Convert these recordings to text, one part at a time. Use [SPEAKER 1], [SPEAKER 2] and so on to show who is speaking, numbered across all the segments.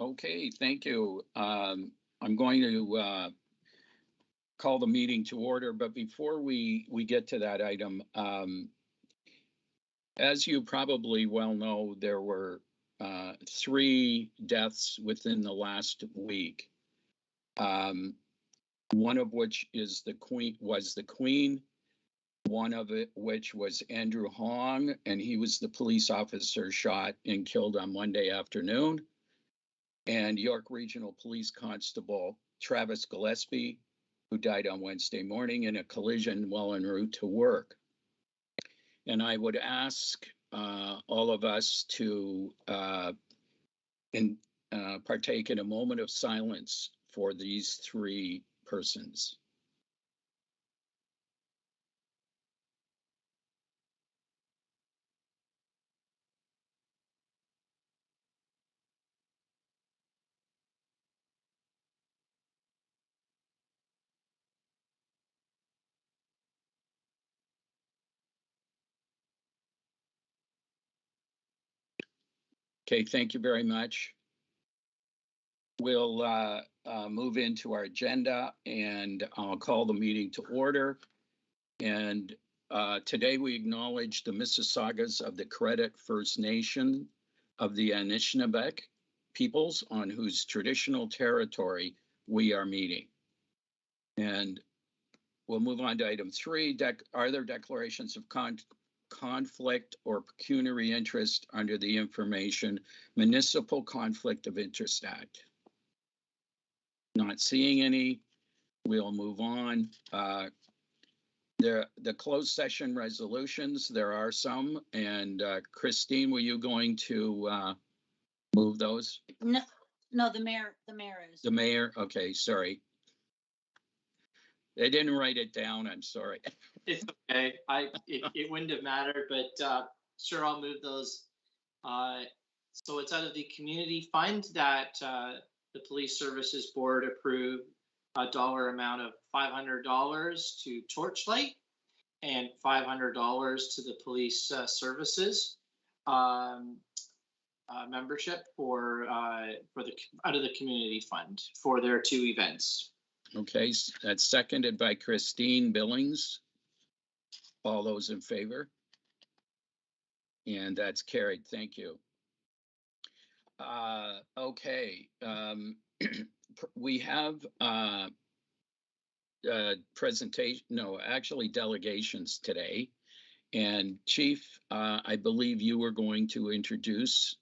[SPEAKER 1] Okay, thank you. I'm going to call the meeting to order, but before we get to that item, as you probably well know, there were 3 deaths within the last week. One of which is the Queen, one of which was Andrew Hong, and he was the police officer shot and killed on Monday afternoon. And York Regional Police Constable Travis Gillespie, who died on Wednesday morning in a collision while en route to work. And I would ask all of us to partake in a moment of silence for these 3 persons. Okay, thank you very much. We'll move into our agenda, and I'll call the meeting to order. And today we acknowledge the Mississaugas of the Credit First Nation of the Anishinaabe peoples on whose traditional territory we are meeting. And we'll move on to item 3. Are there declarations of conflict or pecuniary interest under the Information Municipal Conflict of Interest Act? Not seeing any. We'll move on. The closed session resolutions, there are some, and Christine, were you going to move those?
[SPEAKER 2] No, the mayor is.
[SPEAKER 1] The mayor, okay, sorry. They didn't write it down, I'm sorry.
[SPEAKER 3] It's okay. It wouldn't have mattered, but sure, I'll move those. So it's out of the community fund that the Police Services Board approved a dollar amount of $500 to Torchlight and $500 to the police services membership for the out of the community fund for their 2 events.
[SPEAKER 1] Okay, that's seconded by Christine Billings. All those in favor? And that's carried. Thank you. Okay. We have delegations today. And Chief, I believe you were going to introduce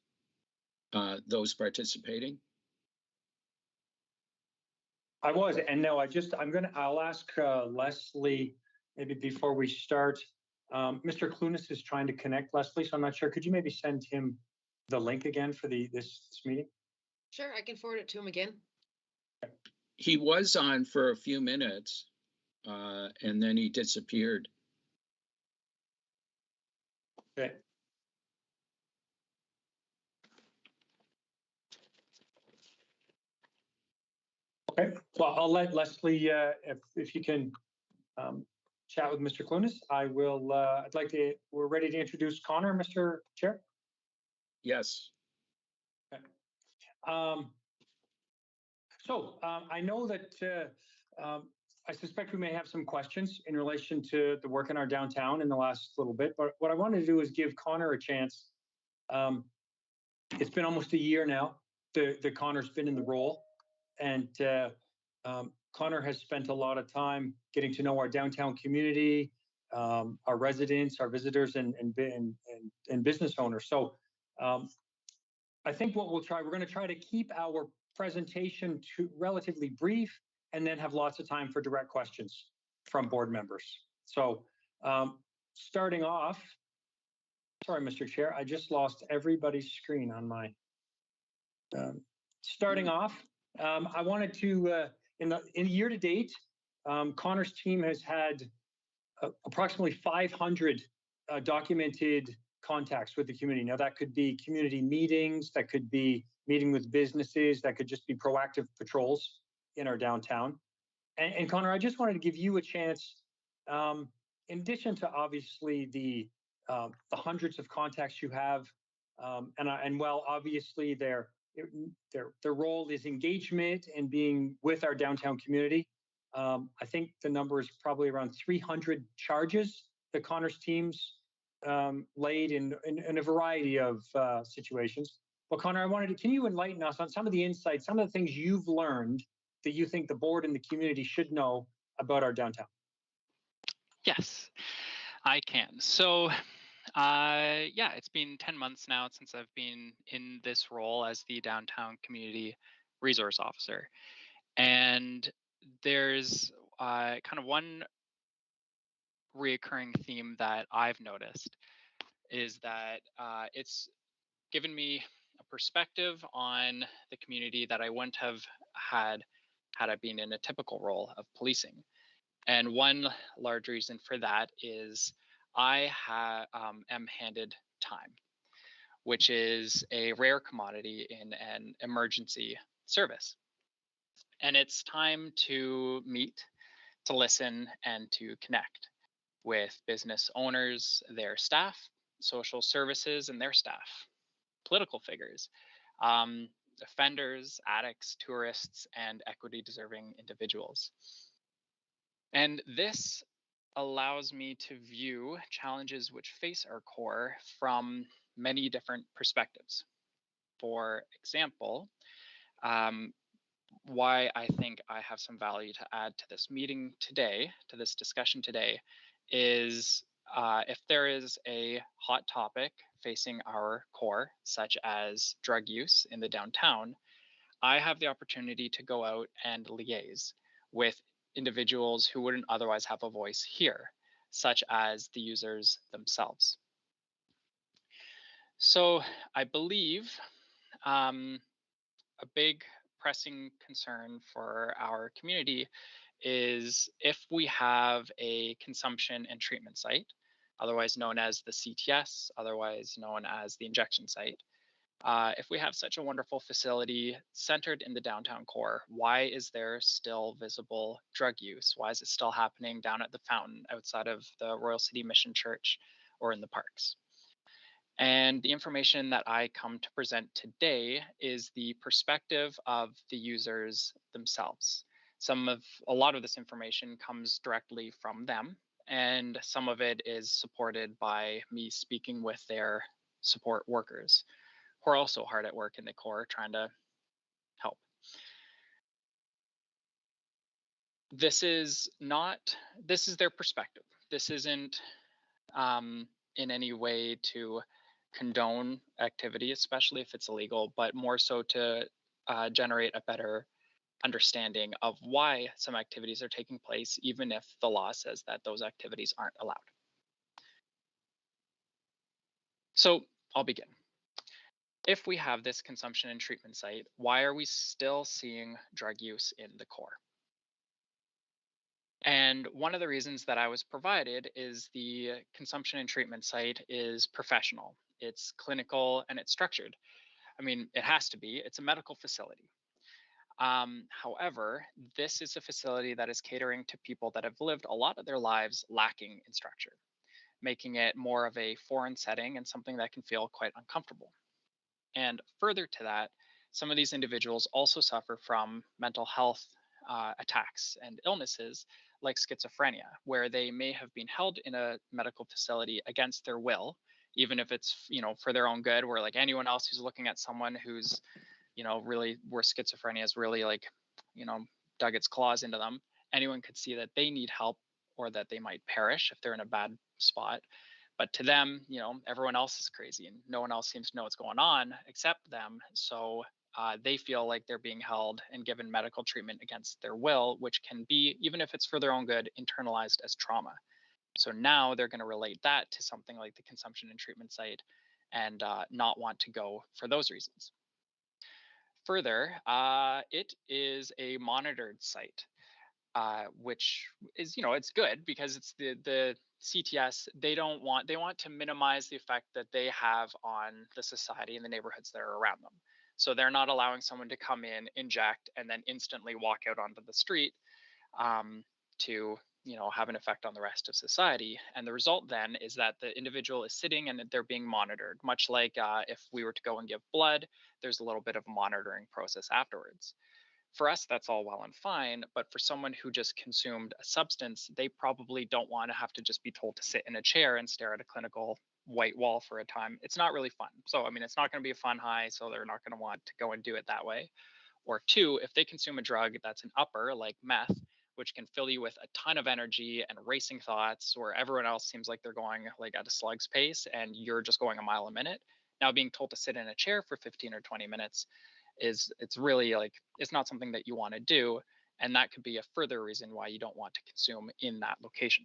[SPEAKER 1] those participating.
[SPEAKER 4] I was, and no, I'll ask Leslie, maybe before we start. Mr. Clunas is trying to connect Leslie, so I'm not sure. Could you maybe send him the link again for this meeting?
[SPEAKER 5] Sure, I can forward it to him again.
[SPEAKER 1] He was on for a few minutes, and then he disappeared.
[SPEAKER 4] Okay. Okay, well, I'll let Leslie, if you can chat with Mr. Clunas, I will, we're ready to introduce Connor, Mr. Chair?
[SPEAKER 1] Yes.
[SPEAKER 4] Okay. I know that I suspect we may have some questions in relation to the work in our downtown in the last little bit, but what I wanted to do is give Connor a chance. It's been almost a year now that Connor's been in the role, and Connor has spent a lot of time getting to know our downtown community, our residents, our visitors, and business owners. So I think what we're going to try to keep our presentation to relatively brief, and then have lots of time for direct questions from board members. So starting off, sorry, Mr. Chair, I just lost everybody's screen on my, starting off, I wanted to, in year to date, Connor's team has had approximately 500 documented contacts with the community. Now that could be community meetings, that could be meeting with businesses, that could just be proactive patrols in our downtown. And Connor, I just wanted to give you a chance, in addition to obviously the hundreds of contacts you have, and while obviously they're their role is engagement and being with our downtown community. I think the number is probably around 300 charges that Connor's teams laid in a variety of situations. Well, Connor, can you enlighten us on some of the insights, some of the things you've learned that you think the board and the community should know about our downtown?
[SPEAKER 6] Yes, I can. So, yeah, it's been 10 months now since I've been in this role as the downtown community resource officer. And there's kind of one reoccurring theme that I've noticed is that it's given me a perspective on the community that I wouldn't have had I been in a typical role of policing. And one large reason for that is I am handed time, which is a rare commodity in an emergency service. And it's time to meet, to listen, and to connect with business owners, their staff, social services and their staff, political figures, offenders, addicts, tourists, and equity deserving individuals. And this allows me to view challenges which face our core from many different perspectives. For example, why I think I have some value to add to this meeting today, to this discussion today, is if there is a hot topic facing our core, such as drug use in the downtown, I have the opportunity to go out and liaise with individuals who wouldn't otherwise have a voice here, such as the users themselves. So I believe a big pressing concern for our community is if we have a consumption and treatment site, otherwise known as the CTS, otherwise known as the injection site. If we have such a wonderful facility centered in the downtown core, why is there still visible drug use? Why is it still happening down at the fountain outside of the Royal City Mission Church or in the parks? And the information that I come to present today is the perspective of the users themselves. A lot of this information comes directly from them, and some of it is supported by me speaking with their support workers, who are also hard at work in the core trying to help. This is their perspective. This isn't in any way to condone activity, especially if it's illegal, but more so to generate a better understanding of why some activities are taking place, even if the law says that those activities aren't allowed. So I'll begin. If we have this consumption and treatment site, why are we still seeing drug use in the core? And one of the reasons that I was provided is the consumption and treatment site is professional, it's clinical, and it's structured. I mean, it has to be, it's a medical facility. However, this is a facility that is catering to people that have lived a lot of their lives lacking in structure, making it more of a foreign setting and something that can feel quite uncomfortable. And further to that, some of these individuals also suffer from mental health attacks and illnesses like schizophrenia, where they may have been held in a medical facility against their will, even if it's, for their own good, where like anyone else who's looking at someone who's, really where schizophrenia is really like, dug its claws into them, anyone could see that they need help or that they might perish if they're in a bad spot. But to them, everyone else is crazy and no one else seems to know what's going on except them. So they feel like they're being held and given medical treatment against their will, which can be, even if it's for their own good, internalized as trauma. So now they're going to relate that to something like the consumption and treatment site and not want to go for those reasons. Further, it is a monitored site, which is, it's good because it's the CTS. They want to minimize the effect that they have on the society and the neighborhoods that are around them. So they're not allowing someone to come in, inject, and then instantly walk out onto the street to have an effect on the rest of society. And the result then is that the individual is sitting and they're being monitored, much like if we were to go and give blood, there's a little bit of a monitoring process afterwards. For us, that's all well and fine, but for someone who just consumed a substance, they probably don't want to have to just be told to sit in a chair and stare at a clinical white wall for a time. It's not really fun. So, I mean, it's not going to be a fun high, so they're not going to want to go and do it that way. Or two, if they consume a drug that's an upper, like meth, which can fill you with a ton of energy and racing thoughts, where everyone else seems like they're going like at a slug's pace and you're just going a mile a minute. Now, being told to sit in a chair for 15 or 20 minutes it's really like it's not something that you want to do, and that could be a further reason why you don't want to consume in that location.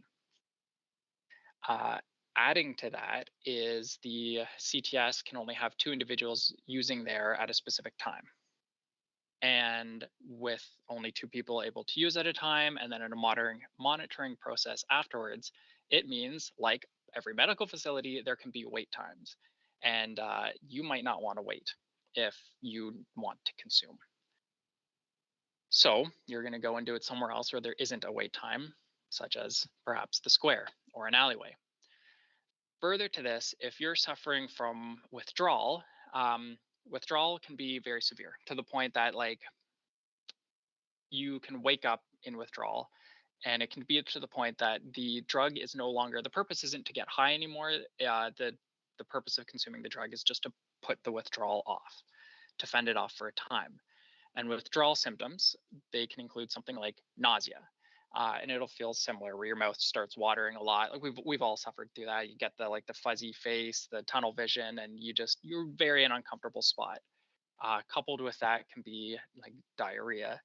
[SPEAKER 6] Adding to that is the CTS can only have 2 individuals using there at a specific time. And with only 2 people able to use at a time, and then in a monitoring process afterwards, it means, like every medical facility, there can be wait times. And you might not want to wait if you want to consume. So you're going to go and do it somewhere else where there isn't a wait time, such as perhaps the square or an alleyway. Further to this, if you're suffering from withdrawal, withdrawal can be very severe to the point that like you can wake up in withdrawal, and it can be to the point that the drug is no longer, the purpose isn't to get high anymore. The purpose of consuming the drug is just to put the withdrawal off, to fend it off for a time. And withdrawal symptoms, they can include something like nausea, and it'll feel similar, where your mouth starts watering a lot. Like we've all suffered through that. You get the fuzzy face, the tunnel vision, and you're very in an uncomfortable spot. Coupled with that can be like diarrhea,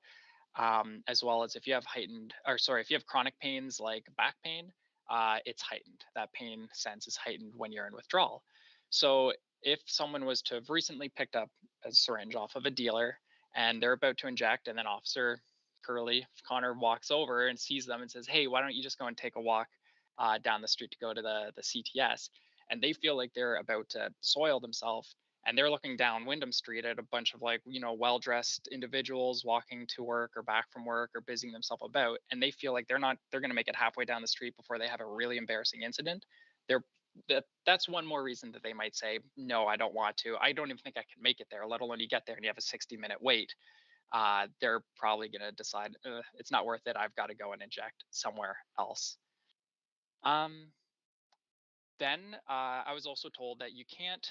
[SPEAKER 6] as well as if you have chronic pains like back pain, it's heightened. That pain sense is heightened when you're in withdrawal. So if someone was to have recently picked up a syringe off of a dealer and they're about to inject, and then Officer Connor walks over and sees them and says, "Hey, why don't you just go and take a walk down the street to go to the CTS?" And they feel like they're about to soil themselves, and they're looking down Wyndham Street at a bunch of well-dressed individuals walking to work or back from work or busying themselves about, and they feel like they're going to make it halfway down the street before they have a really embarrassing incident. That's one more reason that they might say, "No, I don't want to. I don't even think I can make it there," let alone you get there and you have a 60-minute wait. They're probably going to decide it's not worth it. I've got to go and inject somewhere else. Then I was also told that you can't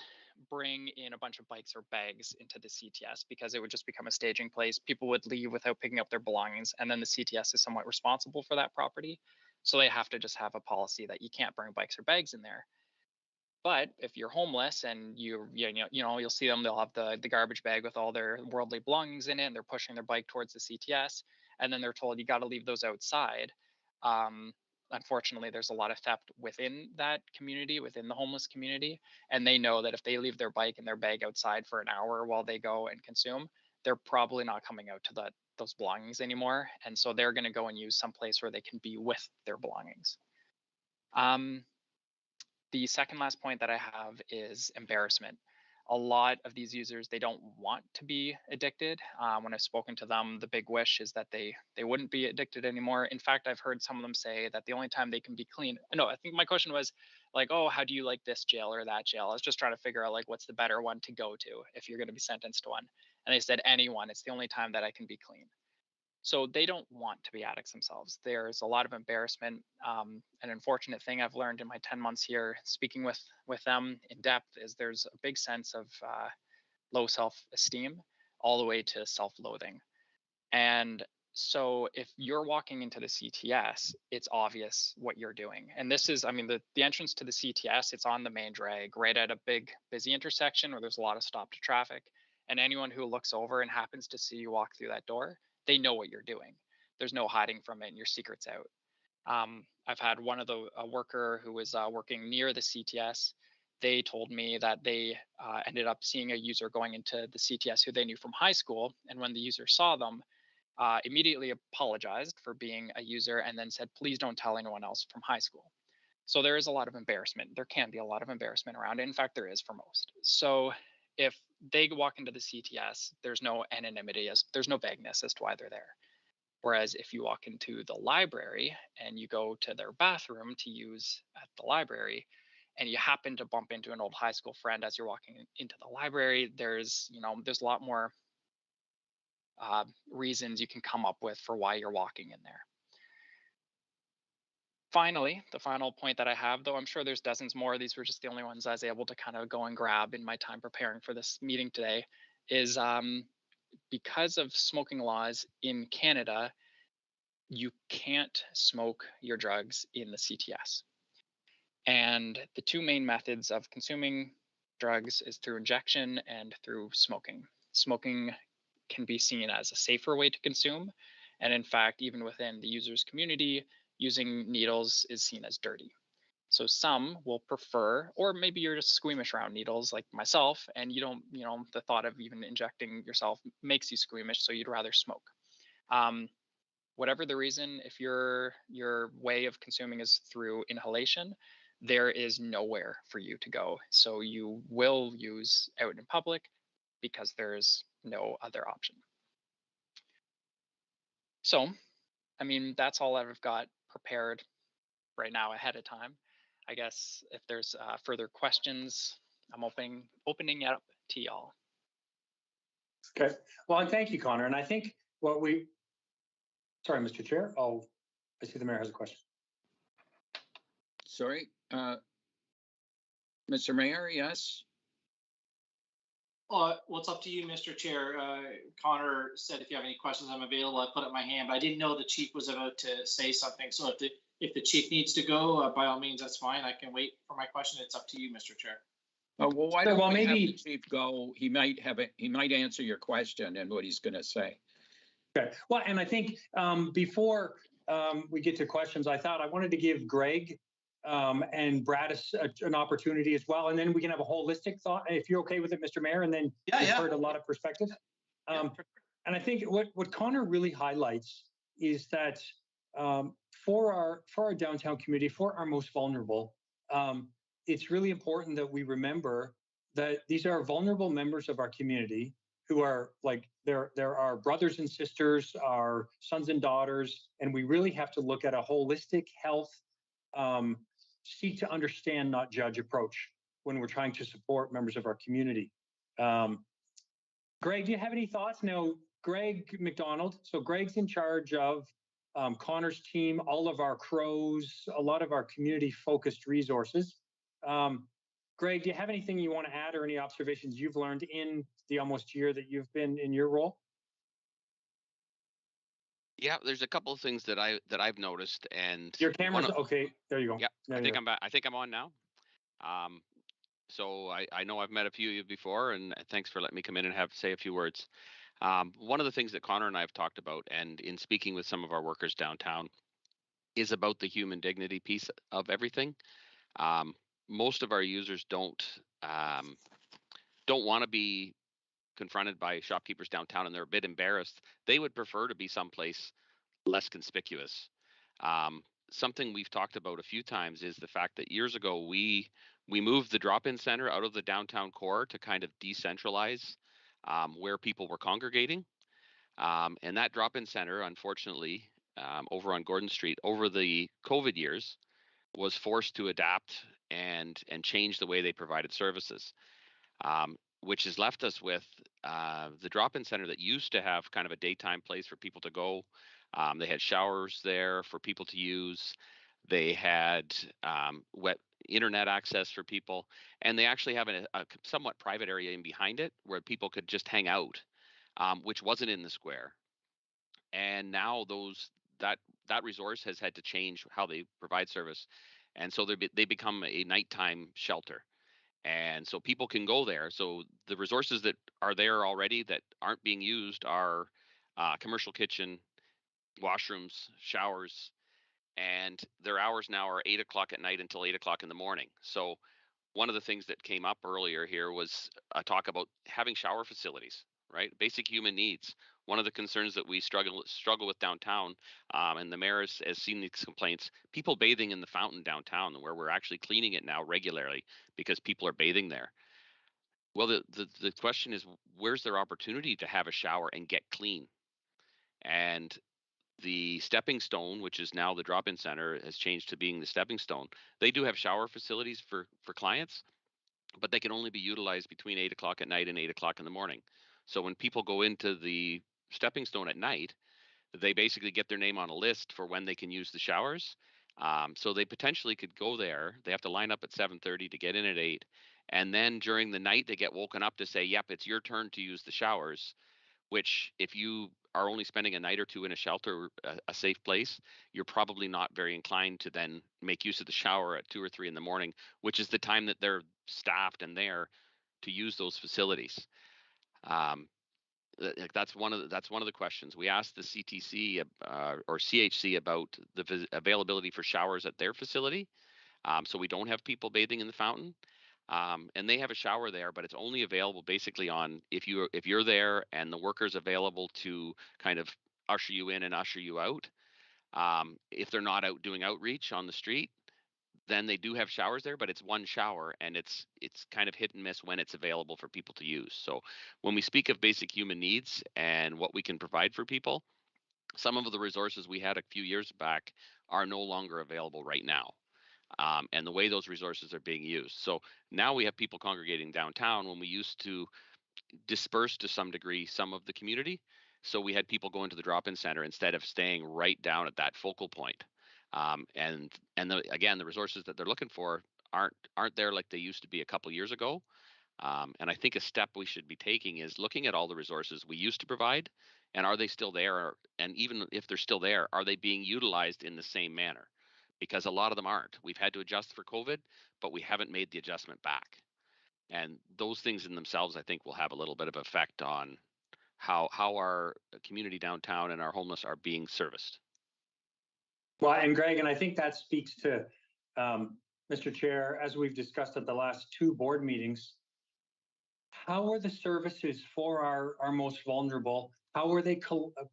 [SPEAKER 6] bring in a bunch of bikes or bags into the CTS because it would just become a staging place. People would leave without picking up their belongings, and then the CTS is somewhat responsible for that property. So they have to just have a policy that you can't bring bikes or bags in there. But if you're homeless and you'll see them, they'll have the garbage bag with all their worldly belongings in it, and they're pushing their bike towards the CTS, and then they're told you got to leave those outside. Unfortunately, there's a lot of theft within that community, within the homeless community, and they know that if they leave their bike and their bag outside for an hour while they go and consume, they're probably not coming out to those belongings anymore, and so they're going to go and use some place where they can be with their belongings. The second last point that I have is embarrassment. A lot of these users, they don't want to be addicted. When I've spoken to them, the big wish is that they wouldn't be addicted anymore. In fact, I've heard some of them say that the only time they can be clean. No, I think my question was like, "Oh, how do you like this jail or that jail?" I was just trying to figure out like what's the better one to go to if you're going to be sentenced to one. And they said anyone. It's the only time that I can be clean. So they don't want to be addicts themselves. There's a lot of embarrassment. An unfortunate thing I've learned in my 10 months here speaking with them in depth is there's a big sense of low self-esteem all the way to self-loathing. And so if you're walking into the CTS, it's obvious what you're doing. And this is, I mean, the entrance to the CTS, it's on the main drag right at a big busy intersection where there's a lot of stopped traffic. And anyone who looks over and happens to see you walk through that door, they know what you're doing. There's no hiding from it, and your secret's out. I've had a worker who was working near the CTS. They told me that they ended up seeing a user going into the CTS who they knew from high school. And when the user saw them, immediately apologized for being a user and then said, "Please don't tell anyone else from high school." So there is a lot of embarrassment. There can be a lot of embarrassment around it. In fact, there is for most. So if they walk into the CTS, there's no anonymity, there's no vagueness as to why they're there. Whereas if you walk into the library and you go to their bathroom to use at the library, and you happen to bump into an old high school friend as you're walking into the library, there's a lot more reasons you can come up with for why you're walking in there. Finally, the final point that I have, though I'm sure there's dozens more, these were just the only ones I was able to kind of go and grab in my time preparing for this meeting today, is because of smoking laws in Canada, you can't smoke your drugs in the CTS. And the two main methods of consuming drugs is through injection and through smoking. Smoking can be seen as a safer way to consume. And in fact, even within the user's community, using needles is seen as dirty. So some will prefer, or maybe you're just squeamish around needles like myself, and you don't, the thought of even injecting yourself makes you squeamish, so you'd rather smoke. Whatever the reason, if your way of consuming is through inhalation, there is nowhere for you to go. So you will use out in public because there's no other option. So, I mean, that's all I've got prepared right now ahead of time. I guess if there's further questions, I'm opening it up to y'all.
[SPEAKER 4] Okay. Well, and thank you, Connor. And I think sorry, Mr. Chair. I see the mayor has a question.
[SPEAKER 1] Sorry, Mr. Mayor, yes?
[SPEAKER 3] Well, it's up to you, Mr. Chair. Connor said if you have any questions, I'm available. I put up my hand, but I didn't know the chief was about to say something. So if the chief needs to go, by all means, that's fine. I can wait for my question. It's up to you, Mr. Chair.
[SPEAKER 1] Oh, well, why don't we have
[SPEAKER 4] maybe
[SPEAKER 1] the chief go? He might answer your question and what he's going to say.
[SPEAKER 4] Okay. Well, and I think before we get to questions, I thought I wanted to give Greg and Brad an opportunity as well, and then we can have a holistic thought, if you're okay with it, Mr. Mayor, and then you've heard a lot of perspectives. And I think what Connor really highlights is that for our downtown community, for our most vulnerable, it's really important that we remember that these are vulnerable members of our community who are like, they're our brothers and sisters, our sons and daughters, and we really have to look at a holistic health, seek to understand, not judge approach when we're trying to support members of our community. Greg, do you have any thoughts? Now, Greg McDonald, so Greg's in charge of Connor's team, all of our crows, a lot of our community-focused resources. Greg, do you have anything you want to add or any observations you've learned in the almost year that you've been in your role?
[SPEAKER 7] Yeah, there's a couple of things that I've noticed, and
[SPEAKER 4] your camera's okay. There you go.
[SPEAKER 7] Yeah,
[SPEAKER 4] there
[SPEAKER 7] I think I'm on now. So I know I've met a few of you before, and thanks for letting me come in and say a few words. One of the things that Connor and I have talked about, and in speaking with some of our workers downtown, is about the human dignity piece of everything. Most of our users don't want to be confronted by shopkeepers downtown, and they're a bit embarrassed. They would prefer to be someplace less conspicuous. Something we've talked about a few times is the fact that years ago we moved the drop-in center out of the downtown core to kind of decentralize where people were congregating. And that drop-in center, unfortunately, over on Gordon Street, over the COVID years, was forced to adapt and change the way they provided services, which has left us with the drop-in center that used to have kind of a daytime place for people to go. They had showers there for people to use. They had wet internet access for people, and they actually have a somewhat private area in behind it where people could just hang out, which wasn't in the square. And now that resource has had to change how they provide service, and so they become a nighttime shelter. And so people can go there. So the resources that are there already that aren't being used are commercial kitchen, washrooms, showers, and their hours now are 8 o'clock at night until 8 o'clock in the morning. So one of the things that came up earlier here was a talk about having shower facilities, right? Basic human needs. One of the concerns that we struggle with downtown, and the mayor has seen these complaints, people bathing in the fountain downtown, where we're actually cleaning it now regularly because people are bathing there. Well, the question is, where's their opportunity to have a shower and get clean? And The Stepping Stone, which is now the drop-in center, has changed to being the Stepping Stone. They do have shower facilities for clients, but they can only be utilized between 8 o'clock at night and 8 o'clock in the morning. So when people go into the Stepping Stone at night, they basically get their name on a list for when they can use the showers. So they potentially could go there. They have to line up at 7:30 to get in at 8. And then during the night, they get woken up to say, yep, it's your turn to use the showers, which if you are only spending a night or two in a shelter, a safe place, you're probably not very inclined to then make use of the shower at 2 or 3 in the morning, which is the time that they're staffed and there to use those facilities. That's one of the questions we asked the CTC or CHC about the availability for showers at their facility. So we don't have people bathing in the fountain. And they have a shower there, but it's only available basically on if you're there and the worker's available to kind of usher you in and usher you out. If they're not out doing outreach on the street, then they do have showers there, but it's one shower and it's kind of hit and miss when it's available for people to use. So when we speak of basic human needs and what we can provide for people, some of the resources we had a few years back are no longer available right now. And the way those resources are being used. So now we have people congregating downtown when we used to disperse to some degree some of the community. So we had people go into the drop-in center instead of staying right down at that focal point. And again, the resources that they're looking for aren't there like they used to be a couple years ago. And I think a step we should be taking is looking at all the resources we used to provide, and are they still there? And even if they're still there, are they being utilized in the same manner? Because a lot of them aren't. We've had to adjust for COVID, but we haven't made the adjustment back. And those things in themselves, I think, will have a little bit of effect on how our community downtown and our homeless are being serviced.
[SPEAKER 4] Well, and Greg, and I think that speaks to, Mr. Chair, as we've discussed at the last 2 board meetings, how are the services for our most vulnerable? How are they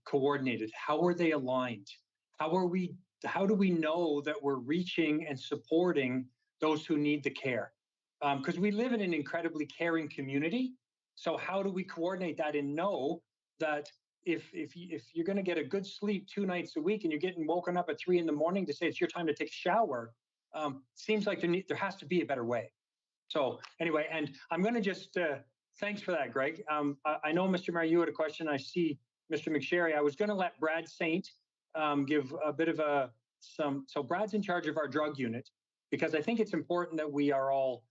[SPEAKER 4] coordinated? How are they aligned? How do we know that we're reaching and supporting those who need the care? Because we live in an incredibly caring community. So how do we coordinate that and know that if you're going to get a good sleep 2 nights a week and you're getting woken up at 3 in the morning to say it's your time to take a shower, seems like there has to be a better way. So anyway, and I'm going to just thanks for that, Greg. I know, Mr. Mayor, you had a question. I see Mr. McSherry. I was going to let Brad Saint give a bit of so Brad's in charge of our drug unit, because I think it's important that we are all,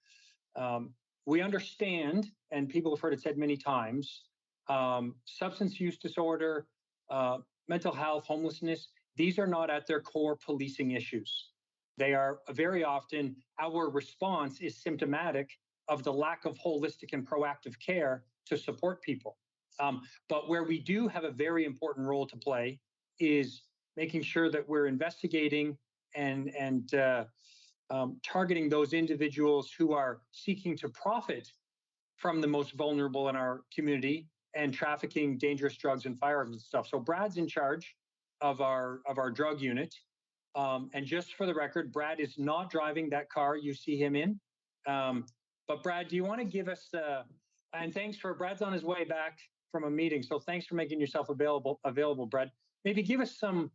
[SPEAKER 4] we understand, and people have heard it said many times, substance use disorder, mental health, homelessness, these are not at their core policing issues. They are very often, our response is symptomatic of the lack of holistic and proactive care to support people. But where we do have a very important role to play is making sure that we're investigating and targeting those individuals who are seeking to profit from the most vulnerable in our community and trafficking dangerous drugs and firearms and stuff. So Brad's in charge of our drug unit. And just for the record, Brad is not driving that car you see him in. But Brad, do you want to give us, and thanks for, Brad's on his way back from a meeting. So thanks for making yourself available, Brad. Maybe give us a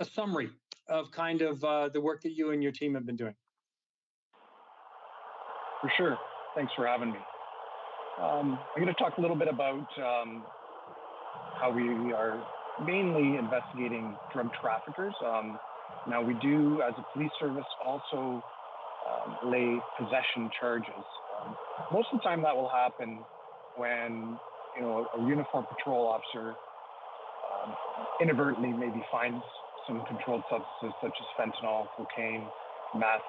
[SPEAKER 4] summary of kind of the work that you and your team have been doing.
[SPEAKER 8] For sure. Thanks for having me. I'm going to talk a little bit about how we are mainly investigating drug traffickers. Now we do, as a police service, also lay possession charges. Most of the time that will happen when, you know, a uniformed patrol officer inadvertently maybe finds some controlled substances such as fentanyl, cocaine, meth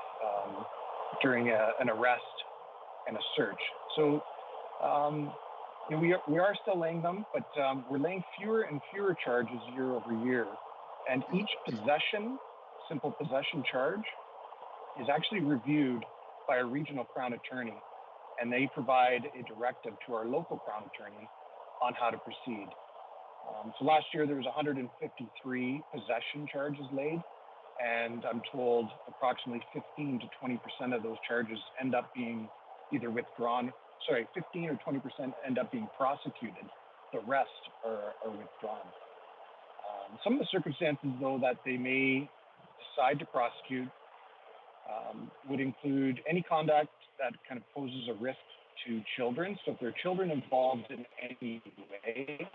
[SPEAKER 8] during an arrest and a search. So you know, we are still laying them, but we're laying fewer and fewer charges year over year. And each simple possession charge, is actually reviewed by a regional Crown Attorney, and they provide a directive to our local Crown Attorney on how to proceed. So last year there was 153 possession charges laid, and I'm told approximately 15 to 20% of those charges end up being either withdrawn. 15 or 20% end up being prosecuted. The rest are withdrawn. Some of the circumstances, though, that they may decide to prosecute would include any conduct that kind of poses a risk to children. So if there are children involved in any way,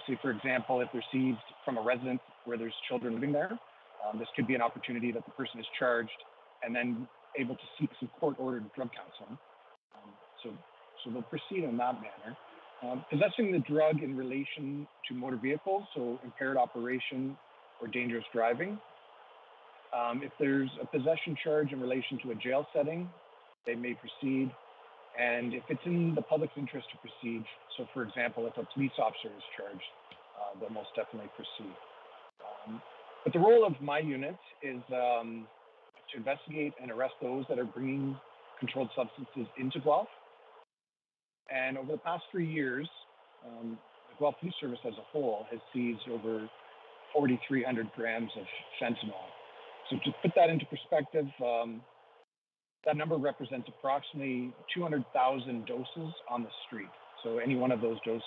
[SPEAKER 8] say, for example, if they're seized from a residence where there's children living there, this could be an opportunity that the person is charged and then able to seek some court-ordered drug counseling. So they'll proceed in that manner. Possessing the drug in relation to motor vehicles, so impaired operation or dangerous driving. If there's a possession charge in relation to a jail setting, they may proceed. And if it's in the public's interest to proceed, so for example, if a police officer is charged, they'll most definitely proceed. But the role of my unit is to investigate and arrest those that are bringing controlled substances into Guelph. And over the past 3 years, the Guelph Police Service as a whole has seized over 4,300 grams of fentanyl. So to put that into perspective, that number represents approximately 200,000 doses on the street. So any one of those doses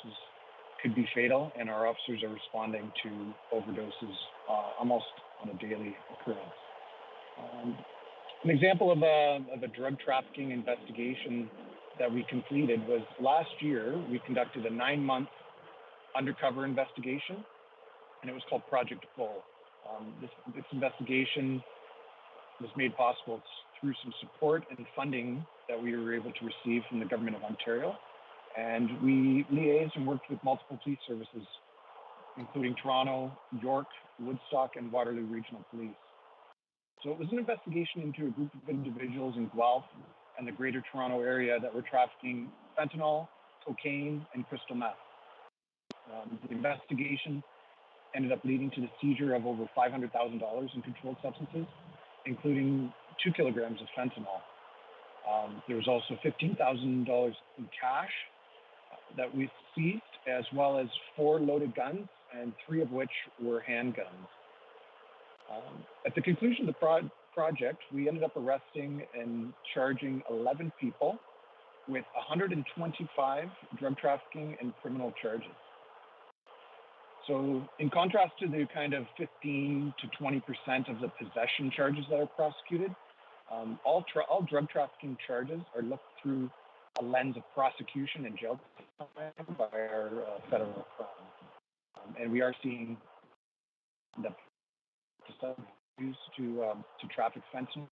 [SPEAKER 8] could be fatal, and our officers are responding to overdoses almost on a daily occurrence. An example of a drug trafficking investigation that we completed was last year. We conducted a 9-month undercover investigation, and it was called Project Bull. This investigation was made possible through some support and funding that we were able to receive from the Government of Ontario. And we liaised and worked with multiple police services, including Toronto, York, Woodstock, and Waterloo Regional Police. So it was an investigation into a group of individuals in Guelph and the Greater Toronto area that were trafficking fentanyl, cocaine, and crystal meth. The investigation ended up leading to the seizure of over $500,000 in controlled substances, including 2 kilograms of fentanyl. There was also $15,000 in cash that we seized, as well as 4 loaded guns, and 3 of which were handguns. At the conclusion of the project, we ended up arresting and charging 11 people with 125 drug trafficking and criminal charges. So in contrast to the kind of 15 to 20% of the possession charges that are prosecuted, all drug trafficking charges are looked through a lens of prosecution and jail time by our federal crime. And we are seeing the stuff used to traffic fentanyl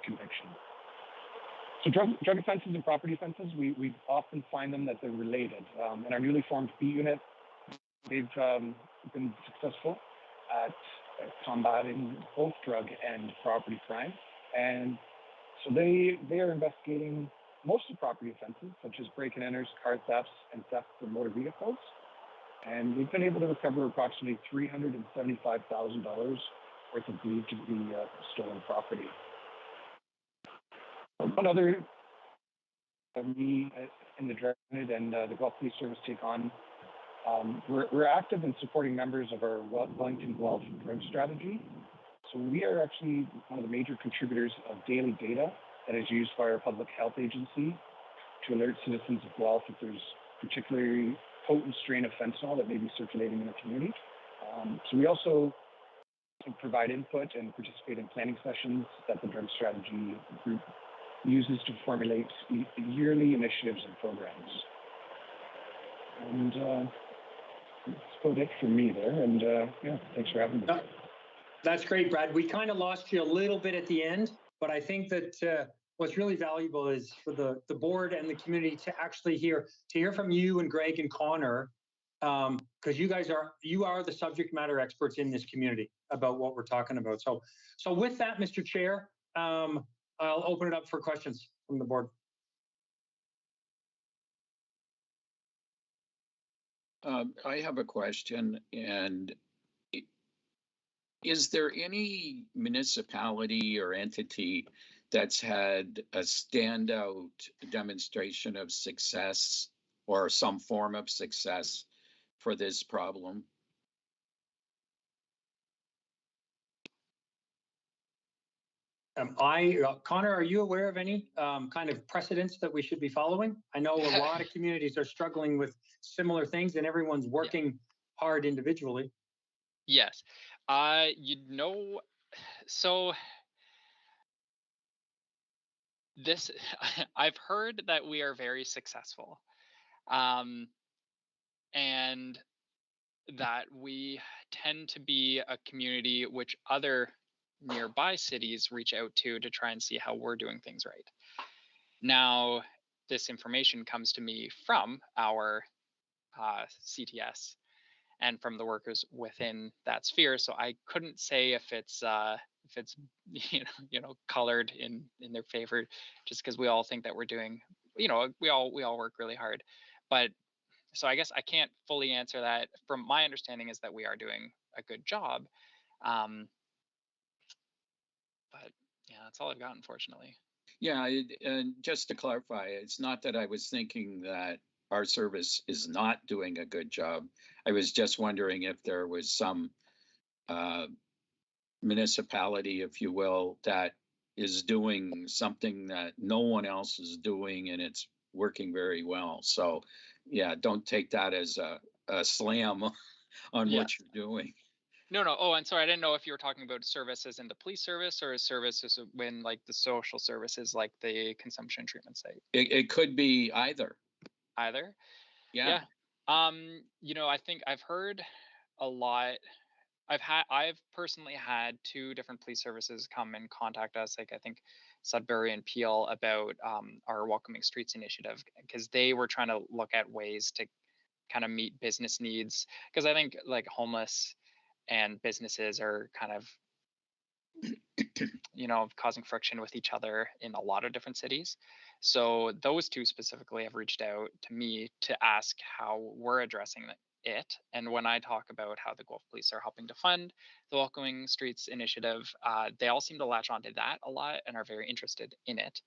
[SPEAKER 8] conviction. So drug offenses and property offenses, we often find them that they're related. In our newly formed B unit, they've been successful at combating both drug and property crime. And so they are investigating mostly property offenses, such as break-and enters, car thefts, and theft from motor vehicles. And we've been able to recover approximately $375,000 worth of believed to be stolen property. One other me in the drug unit and the Guelph Police Service take on, we're active in supporting members of our Wellington Guelph drug strategy. So we are actually one of the major contributors of daily data that is used by our public health agency to alert citizens of Guelph if there's particularly potent strain of fentanyl that may be circulating in the community. So we also provide input and participate in planning sessions that the drug strategy group uses to formulate yearly initiatives and programs. And that's about it for me there. And yeah, thanks for having me.
[SPEAKER 4] That's great, Brad. We kind of lost you a little bit at the end, but I think that what's really valuable is for the board and the community to actually hear from you and Greg and Connor, because you are the subject matter experts in this community about what we're talking about. So with that, Mr. Chair, I'll open it up for questions from the board.
[SPEAKER 1] I have a question, and is there any municipality or entity that's had a standout demonstration of success or some form of success for this problem?
[SPEAKER 4] Connor, are you aware of any kind of precedents that we should be following? I know a lot of communities are struggling with similar things, and everyone's working hard individually.
[SPEAKER 6] Yes. So this, I've heard that we are very successful, and that we tend to be a community which other nearby cities reach out to try and see how we're doing things right. Now, this information comes to me from our CTS and from the workers within that sphere. So I couldn't say if it's colored in their favor, just because we all think that we're doing, we all work really hard. But so I guess I can't fully answer that. From my understanding is that we are doing a good job. But yeah, that's all I've got, unfortunately.
[SPEAKER 1] Yeah, and just to clarify, it's not that I was thinking that our service is not doing a good job. I was just wondering if there was some municipality, if you will, that is doing something that no one else is doing and it's working very well. So yeah, don't take that as a slam on
[SPEAKER 6] Yeah.
[SPEAKER 1] what you're doing.
[SPEAKER 6] No. Oh, and sorry, I didn't know if you were talking about services in the police service or services when like the social services, like the consumption treatment site.
[SPEAKER 1] It could be either.
[SPEAKER 6] Either.
[SPEAKER 1] Yeah.
[SPEAKER 6] I think I've heard a lot. I've personally had two different police services come and contact us, like I think Sudbury and Peel, about our Welcoming Streets initiative, because they were trying to look at ways to kind of meet business needs, because I think like homeless and businesses are kind of causing friction with each other in a lot of different cities. So those two specifically have reached out to me to ask how we're addressing it. And when I talk about how the Guelph Police are helping to fund the Welcoming Streets initiative, they all seem to latch onto that a lot and are very interested in it.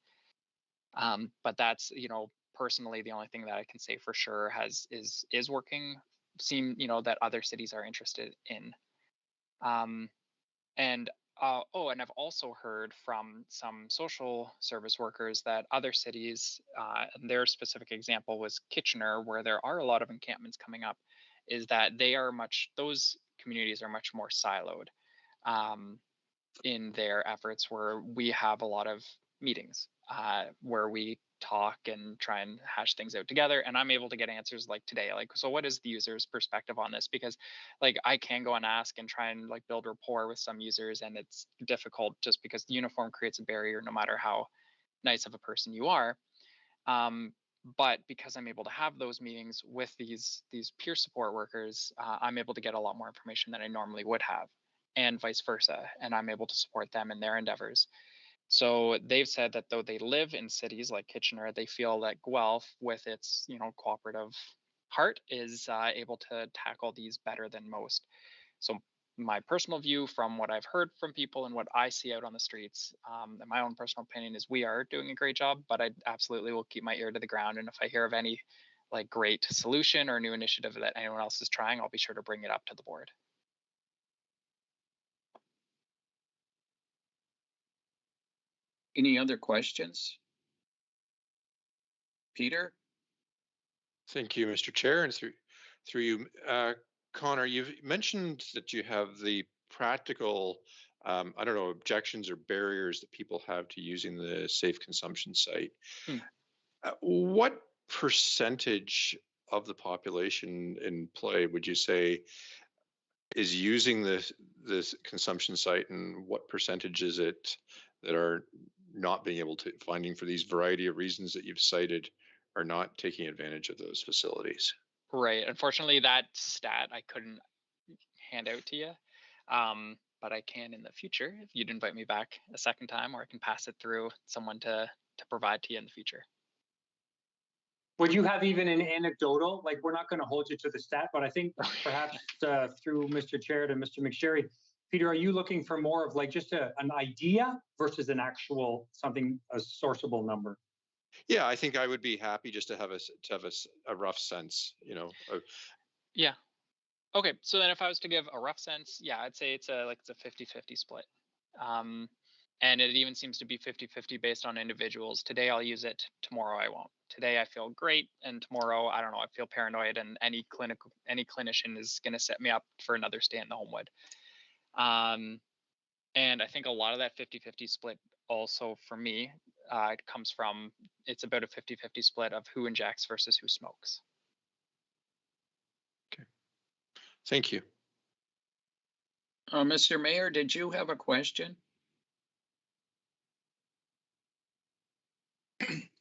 [SPEAKER 6] But that's, personally the only thing that I can say for sure is working. That other cities are interested in. And I've also heard from some social service workers that other cities, and their specific example was Kitchener, where there are a lot of encampments coming up, is that those communities are much more siloed in their efforts, where we have a lot of meetings where we talk and try and hash things out together, and I'm able to get answers like today, like, so what is the user's perspective on this? Because like I can go and ask and try and like build rapport with some users, and it's difficult just because the uniform creates a barrier no matter how nice of a person you are. But because I'm able to have those meetings with these peer support workers, I'm able to get a lot more information than I normally would have, and vice versa, and I'm able to support them in their endeavors. So they've said that though they live in cities like Kitchener, they feel that Guelph, with its cooperative heart, is able to tackle these better than most. So my personal view, from what I've heard from people and what I see out on the streets, and my own personal opinion, is we are doing a great job. But I absolutely will keep my ear to the ground, and if I hear of any like great solution or new initiative that anyone else is trying, I'll be sure to bring it up to the board.
[SPEAKER 1] Any other questions? Peter?
[SPEAKER 9] Thank you, Mr. Chair, and through you, Connor, you've mentioned that you have the practical, objections or barriers that people have to using the safe consumption site. What percentage of the population in play would you say is using this consumption site, and what percentage is it that are not being able to, finding for these variety of reasons that you've cited, are not taking advantage of those facilities?
[SPEAKER 6] Right. Unfortunately, that stat I couldn't hand out to you, but I can in the future if you'd invite me back a second time, or I can pass it through someone to provide to you in the future.
[SPEAKER 4] Would you have even an anecdotal? Like, we're not going to hold you to the stat, but I think perhaps through Mr. Chair to Mr. McSherry, Peter, are you looking for more of like just an idea versus an actual something, a sourceable number?
[SPEAKER 9] Yeah, I think I would be happy just to have a rough sense,
[SPEAKER 6] Yeah. Okay. So then if I was to give a rough sense, yeah, I'd say it's a 50-50 split. And it even seems to be 50-50 based on individuals. Today I'll use it, tomorrow I won't. Today I feel great, and tomorrow, I don't know, I feel paranoid, and any clinician is going to set me up for another stay in the Homewood. And I think a lot of that 50-50 split also for me comes from, it's about a 50-50 split of who injects versus who smokes.
[SPEAKER 9] Okay. Thank you.
[SPEAKER 1] Mr. Mayor, did you have a question?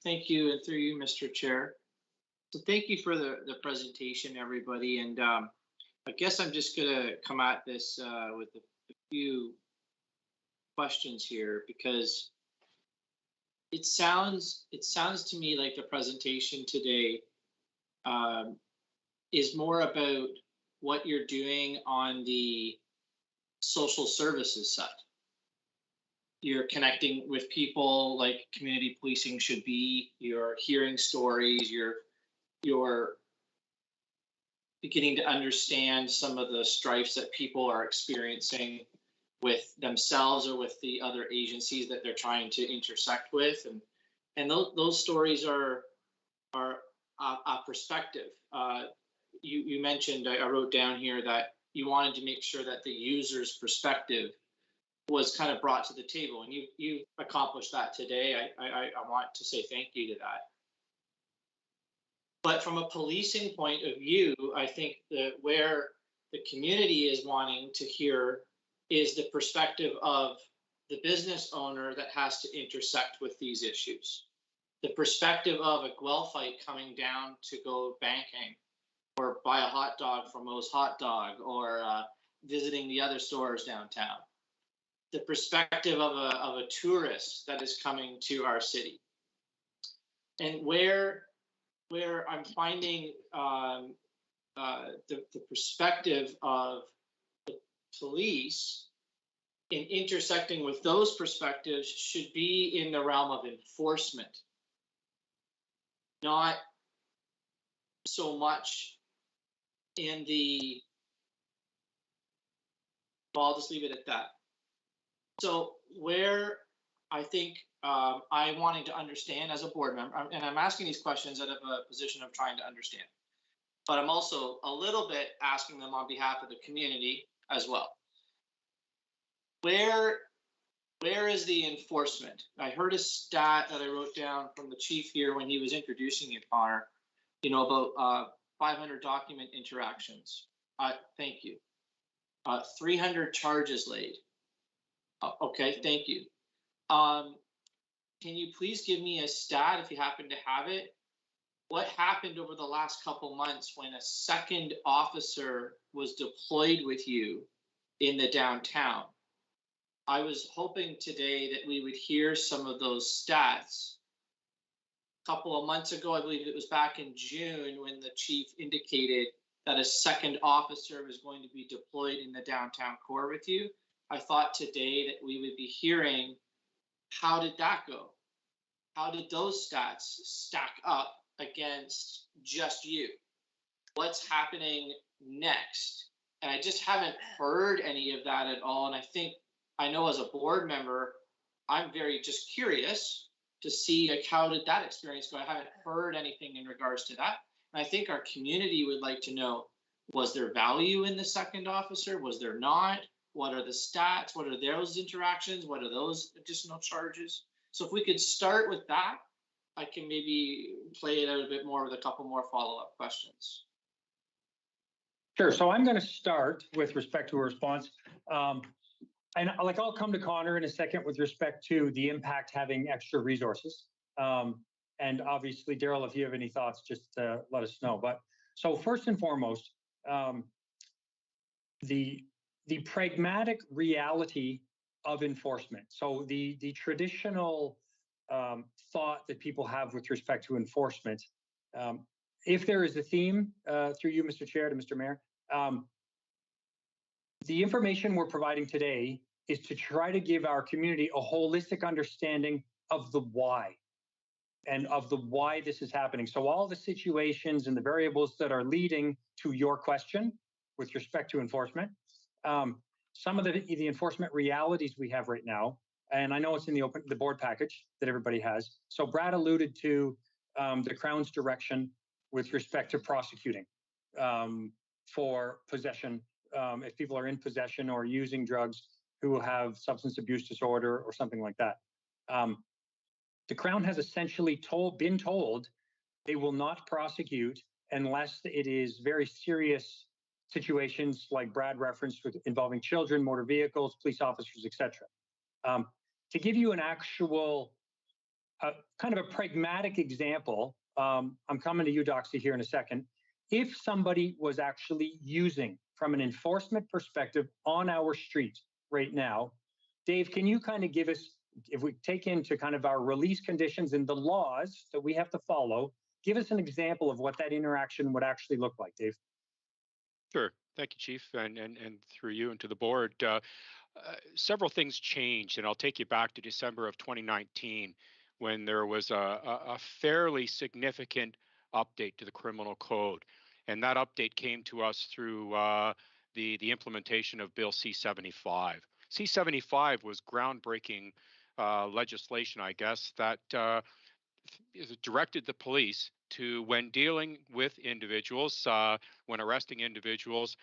[SPEAKER 3] Thank you, and through you, Mr. Chair. So thank you for the presentation, everybody. And I guess I'm just gonna come at this with a few questions here, because it sounds to me like the presentation today is more about what you're doing on the social services side. You're connecting with people like community policing should be. You're hearing stories. You're beginning to understand some of the strifes that people are experiencing with themselves or with the other agencies that they're trying to intersect with, and those stories are a perspective. You mentioned, I wrote down here that you wanted to make sure that the user's perspective was kind of brought to the table, and you accomplished that today. I want to say thank you to that. But from a policing point of view, I think that where the community is wanting to hear is the perspective of the business owner that has to intersect with these issues. The perspective of a Guelphite coming down to go banking or buy a hot dog from Moe's Hot Dog, or visiting the other stores downtown. The perspective of a tourist that is coming to our city. And where I'm finding the perspective of the police in intersecting with those perspectives should be in the realm of enforcement, not so much in the, well, I'll just leave it at that. So where I think I wanting to understand as a board member, and I'm asking these questions out of a position of trying to understand, but I'm also a little bit asking them on behalf of the community as well. Where is the enforcement? I heard a stat that I wrote down from the chief here when he was introducing you, Connor, about 500 document interactions. Thank you. 300 charges laid. Okay, thank you. Can you please give me a stat, if you happen to have it? What happened over the last couple months when a second officer was deployed with you in the downtown? I was hoping today that we would hear some of those stats. A couple of months ago, I believe it was back in June, when the chief indicated that a second officer was going to be deployed in the downtown core with you. I thought today that we would be hearing, how did that go? How did those stats stack up against just you? What's happening next? And I just haven't heard any of that at all. And I know as a board member, I'm very just curious to see, like, how did that experience go? I haven't heard anything in regards to that. And I think our community would like to know, was there value in the second officer? Was there not? What are the stats? What are those interactions? What are those additional charges? So if we could start with that, I can maybe play it out a bit more with a couple more follow-up questions.
[SPEAKER 4] Sure. So I'm going to start with respect to a response. And I'll come to Connor in a second with respect to the impact having extra resources. And obviously, Daryl, if you have any thoughts, just let us know. But so first and foremost, the pragmatic reality of enforcement. So the traditional thought that people have with respect to enforcement, if there is a theme through you, Mr. Chair, to Mr. Mayor, the information we're providing today is to try to give our community a holistic understanding of the why, and of the why this is happening. So all the situations and the variables that are leading to your question with respect to enforcement, some of the enforcement realities we have right now and I know it's in the board package that everybody has. So Brad alluded to the Crown's direction with respect to prosecuting for possession, if people are in possession or using drugs who have substance abuse disorder or something like that. The Crown has essentially been told they will not prosecute unless it is very serious situations like Brad referenced with involving children, motor vehicles, police officers, etc. To give you an actual kind of a pragmatic example, I'm coming to you, Doxy, here in a second. If somebody was actually using from an enforcement perspective on our street right now, Dave, can you kind of give us, if we take into kind of our release conditions and the laws that we have to follow, give us an example of what that interaction would actually look like, Dave.
[SPEAKER 10] Sure. Thank you, Chief, and through you and to the board. Several things changed, and I'll take you back to December of 2019 when there was a fairly significant update to the criminal code. And that update came to us through the implementation of Bill C-75. C-75 was groundbreaking legislation, I guess, that directed the police to, when dealing with individuals, when arresting individuals,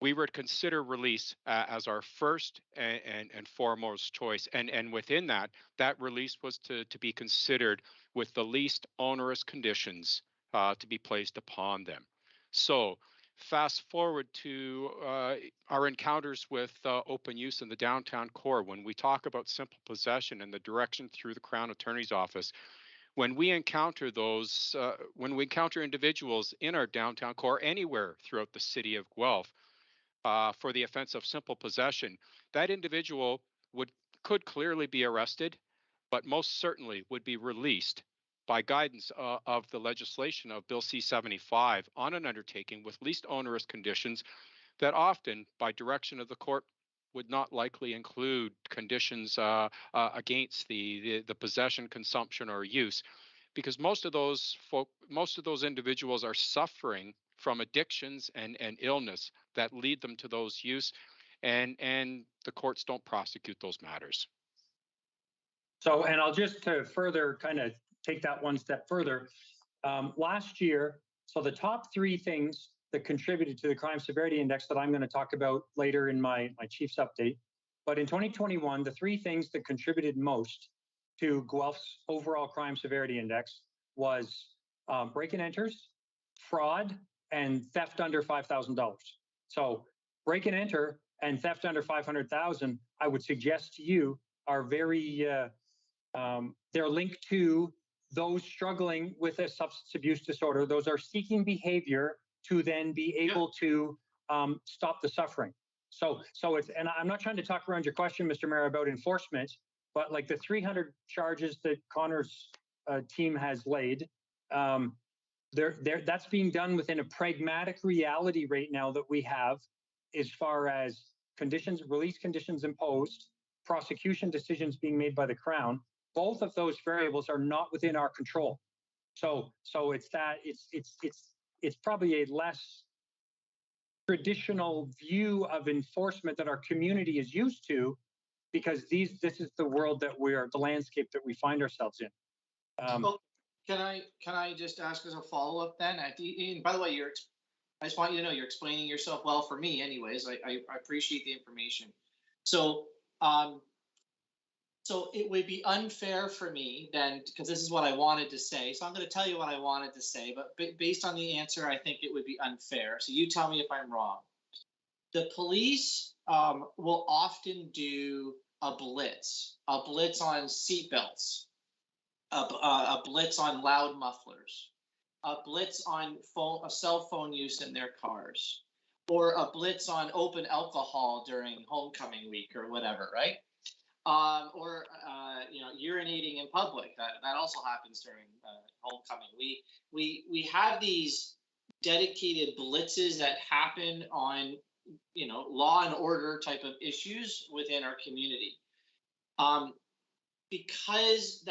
[SPEAKER 10] we would consider release as our first and foremost choice. And within that release was to be considered with the least onerous conditions to be placed upon them. So fast forward to our encounters with open use in the downtown core. When we talk about simple possession and the direction through the Crown Attorney's Office, when we encounter those, when we encounter individuals in our downtown core anywhere throughout the city of Guelph for the offense of simple possession, that individual could clearly be arrested, but most certainly would be released by guidance of the legislation of Bill C-75 on an undertaking with least onerous conditions that often, by direction of the court, would not likely include conditions against the possession, consumption, or use, because most of those individuals are suffering from addictions and illness that lead them to those use, and the courts don't prosecute those matters.
[SPEAKER 4] So, and I'll just to further kind of take that one step further. Last year, so the top three things that contributed to the crime severity index that I'm going to talk about later in my chief's update. But in 2021, the three things that contributed most to Guelph's overall crime severity index was break and enters, fraud, and theft under $5,000. So break and enter and theft under 500,000, I would suggest to you, are very, they're linked to those struggling with a substance abuse disorder. Those are seeking behavior to then be able to stop the suffering. So it's, and I'm not trying to talk around your question, Mr. Mayor, about enforcement, but like the 300 charges that Connor's team has laid, that's being done within a pragmatic reality right now that we have as far as conditions, release conditions imposed, prosecution decisions being made by the Crown. Both of those variables are not within our control. So it's that it's probably a less traditional view of enforcement that our community is used to, because this is the world that the landscape that we find ourselves in.
[SPEAKER 3] Can I just ask as a follow-up then? And by the way, I just want you to know you're explaining yourself well for me anyways. I appreciate the information. So so it would be unfair for me then, because this is what I wanted to say. So I'm going to tell you what I wanted to say, but based on the answer, I think it would be unfair. So you tell me if I'm wrong. The police will often do a blitz on seatbelts, a blitz on loud mufflers, a blitz on cell phone use in their cars, or a blitz on open alcohol during homecoming week or whatever, right? Or urinating in public. That also happens during homecoming. We have these dedicated blitzes that happen on law and order type of issues within our community. Because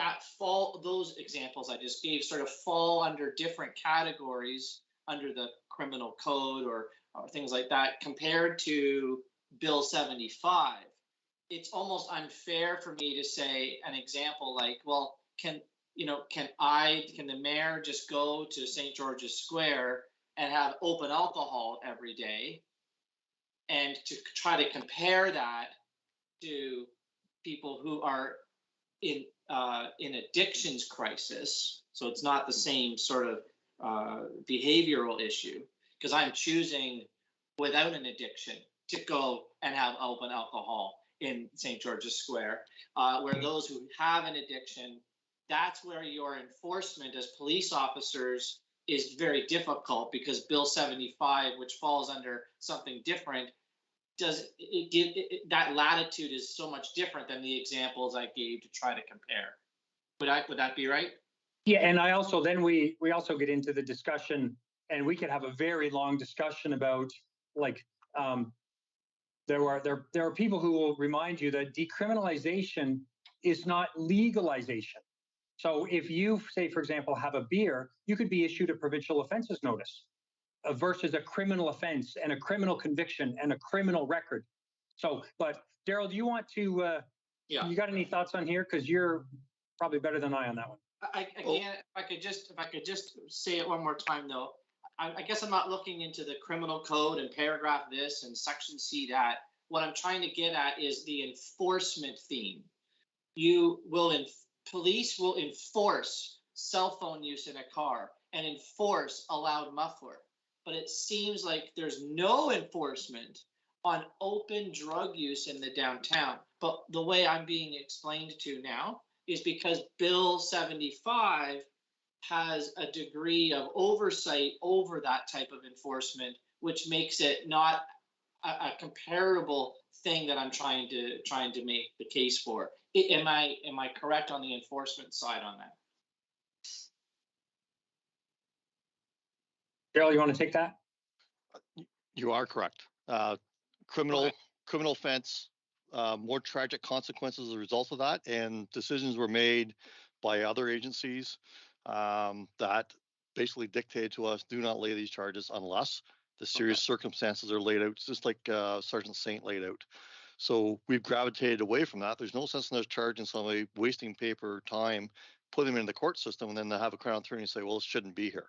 [SPEAKER 3] those examples I just gave sort of fall under different categories under the criminal code or things like that compared to Bill 75. it's almost unfair for me to say an example like, well, can the mayor just go to St. George's Square and have open alcohol every day, and to try to compare that to people who are in addictions crisis. So it's not the same sort of behavioral issue, because I'm choosing without an addiction to go and have open alcohol in St. George's Square, where those who have an addiction, that's where your enforcement as police officers is very difficult, because Bill 75, which falls under something different, that latitude is so much different than the examples I gave to try to compare. Would that be right?
[SPEAKER 4] Yeah, and I also then we also get into the discussion, and we could have a very long discussion about like there are people who will remind you that decriminalization is not legalization. So if you say, for example, have a beer, you could be issued a provincial offenses notice versus a criminal offense and a criminal conviction and a criminal record. So, but Daryl, do you want to?
[SPEAKER 3] Yeah.
[SPEAKER 4] You got any thoughts on here? Because you're probably better than I on that one.
[SPEAKER 3] If I could just say it one more time though, I guess I'm not looking into the criminal code and paragraph this and section C that. What I'm trying to get at is the enforcement theme. Police will enforce cell phone use in a car and enforce a loud muffler, but it seems like there's no enforcement on open drug use in the downtown. But the way I'm being explained to now is because Bill 75 has a degree of oversight over that type of enforcement, which makes it not a comparable thing that I'm trying to make the case for. Am I correct on the enforcement side on that?
[SPEAKER 4] Daryl, you want to take that?
[SPEAKER 11] You are correct. Criminal offense, more tragic consequences as a result of that, and decisions were made by other agencies that basically dictated to us, do not lay these charges unless the serious circumstances are laid out, just like Sergeant Saint laid out. So we've gravitated away from that. There's no sense in us charging somebody, wasting paper, time, putting them in the court system, and then to have a crown attorney say, well, it shouldn't be here.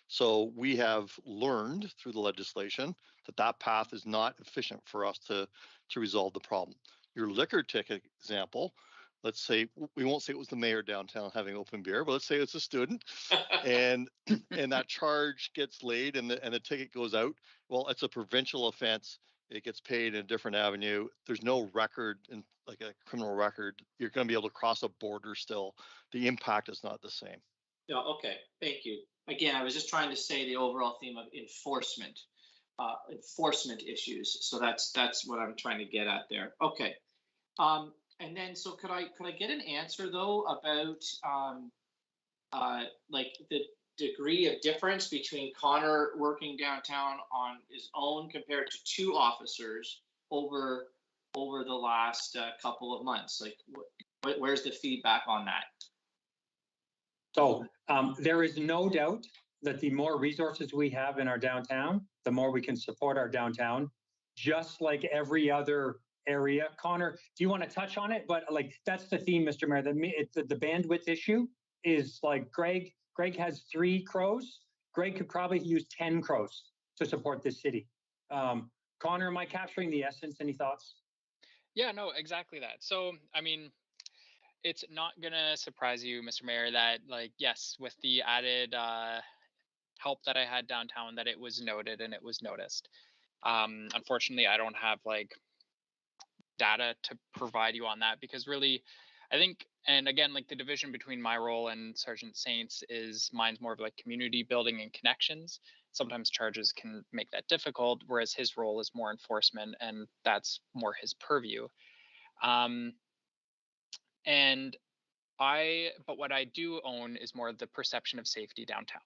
[SPEAKER 11] So we have learned through the legislation that path is not efficient for us to resolve the problem. Your liquor ticket example, let's say, we won't say it was the mayor downtown having open beer, but let's say it's a student and that charge gets laid and the ticket goes out. Well, it's a provincial offense. It gets paid in a different avenue. There's no record, in like a criminal record. You're going to be able to cross a border still. The impact is not the same.
[SPEAKER 3] Yeah, okay, thank you. Again, I was just trying to say the overall theme of enforcement issues. So that's what I'm trying to get at there. Okay. And then, so could I get an answer though about like the degree of difference between Connor working downtown on his own compared to two officers over the last couple of months? Like, where's the feedback on that?
[SPEAKER 4] So there is no doubt that the more resources we have in our downtown, the more we can support our downtown, just like every other area. Connor, do you want to touch on it? But like, that's the theme, Mr. Mayor. The bandwidth issue is like Greg has 3 crows. Greg could probably use 10 crows to support this city. Connor, am I capturing the essence? Any thoughts?
[SPEAKER 6] Yeah, no, exactly that. So, I mean, it's not gonna surprise you, Mr. Mayor, that like, yes, with the added help that I had downtown, that it was noted and it was noticed. Unfortunately, I don't have like data to provide you on that, because really, I think, and again, like the division between my role and Sergeant Saint's is mine's more of like community building and connections. Sometimes charges can make that difficult, whereas his role is more enforcement, and that's more his purview. But what I do own is more the perception of safety downtown.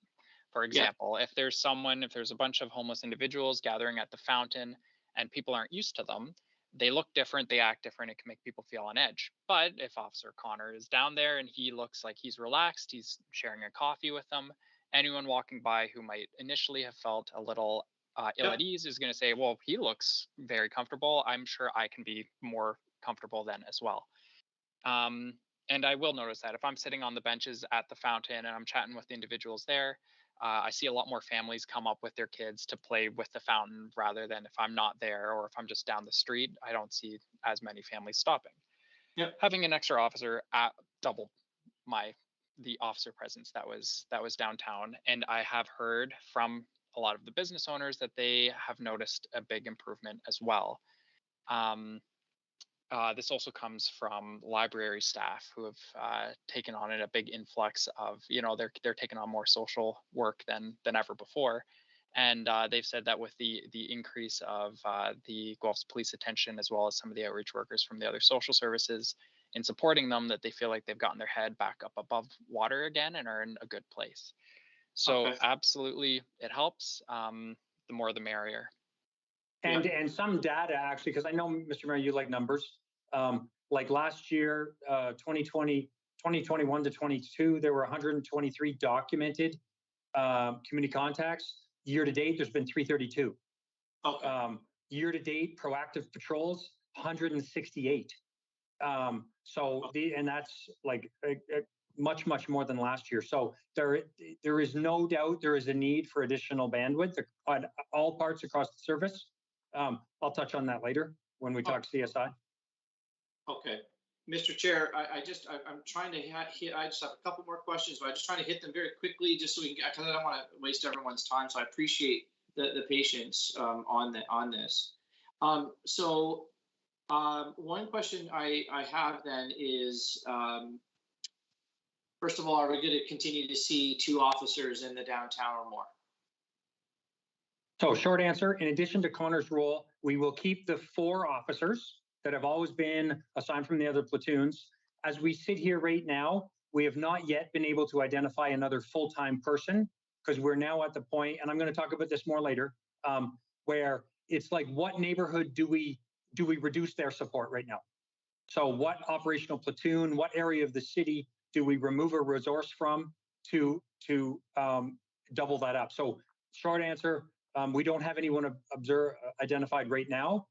[SPEAKER 6] For example, if there's a bunch of homeless individuals gathering at the fountain and people aren't used to them, they look different, they act different, it can make people feel on edge. But if Officer Connor is down there and he looks like he's relaxed, he's sharing a coffee with them, anyone walking by who might initially have felt a little ill at ease is going to say, well, he looks very comfortable. I'm sure I can be more comfortable then as well. And I will notice that if I'm sitting on the benches at the fountain and I'm chatting with the individuals there, I see a lot more families come up with their kids to play with the fountain rather than if I'm not there or if I'm just down the street, I don't see as many families stopping.
[SPEAKER 3] Yep.
[SPEAKER 6] Having an extra officer at double the officer presence that was downtown, and I have heard from a lot of the business owners that they have noticed a big improvement as well. This also comes from library staff who have taken on a big influx of, they're taking on more social work than ever before. And they've said that with the increase of the Guelph's police attention, as well as some of the outreach workers from the other social services in supporting them, that they feel like they've gotten their head back up above water again and are in a good place. So
[SPEAKER 3] Okay.
[SPEAKER 6] absolutely, it helps. The more the merrier.
[SPEAKER 4] And some data actually, because I know, Mr. Mayor, you like numbers. Like last year, 2021 to 22, there were 123 documented community contacts. Year to date, there's been 332.
[SPEAKER 3] Okay.
[SPEAKER 4] Year to date, proactive patrols, 168. And that's like much more than last year. So there is no doubt there is a need for additional bandwidth on all parts across the service. I'll touch on that later when we talk CSI.
[SPEAKER 3] Okay. Mr. Chair, I'm trying to hit, I just have a couple more questions, but I'm just trying to hit them very quickly, just so we can, because I don't want to waste everyone's time. So I appreciate the patience on this. One question I have then is, first of all, are we going to continue to see 2 officers in the downtown or more?
[SPEAKER 4] So short answer, in addition to Connor's role, we will keep the 4 officers that have always been assigned from the other platoons. As we sit here right now, we have not yet been able to identify another full-time person, because we're now at the point, and I'm going to talk about this more later, where it's like, what neighborhood do we reduce their support right now? So what operational platoon, what area of the city do we remove a resource from to double that up? So short answer, we don't have anyone identified right now,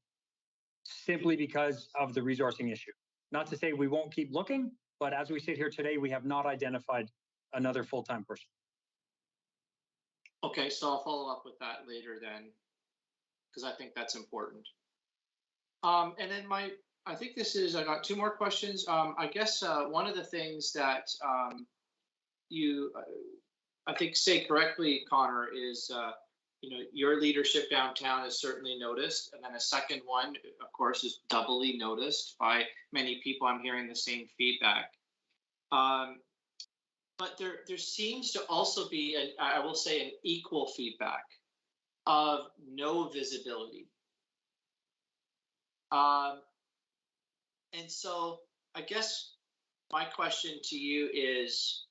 [SPEAKER 4] simply because of the resourcing issue. Not to say we won't keep looking, but as we sit here today, we have not identified another full-time person.
[SPEAKER 3] Okay, so I'll follow up with that later then, because I think that's important. And then I think I got 2 more questions. I guess one of the things that you, I think, say correctly, Connor, is your leadership downtown is certainly noticed, and then a second one, of course, is doubly noticed by many people. I'm hearing the same feedback. But there seems to also be, I will say, an equal feedback of no visibility. And so I guess my question to you is,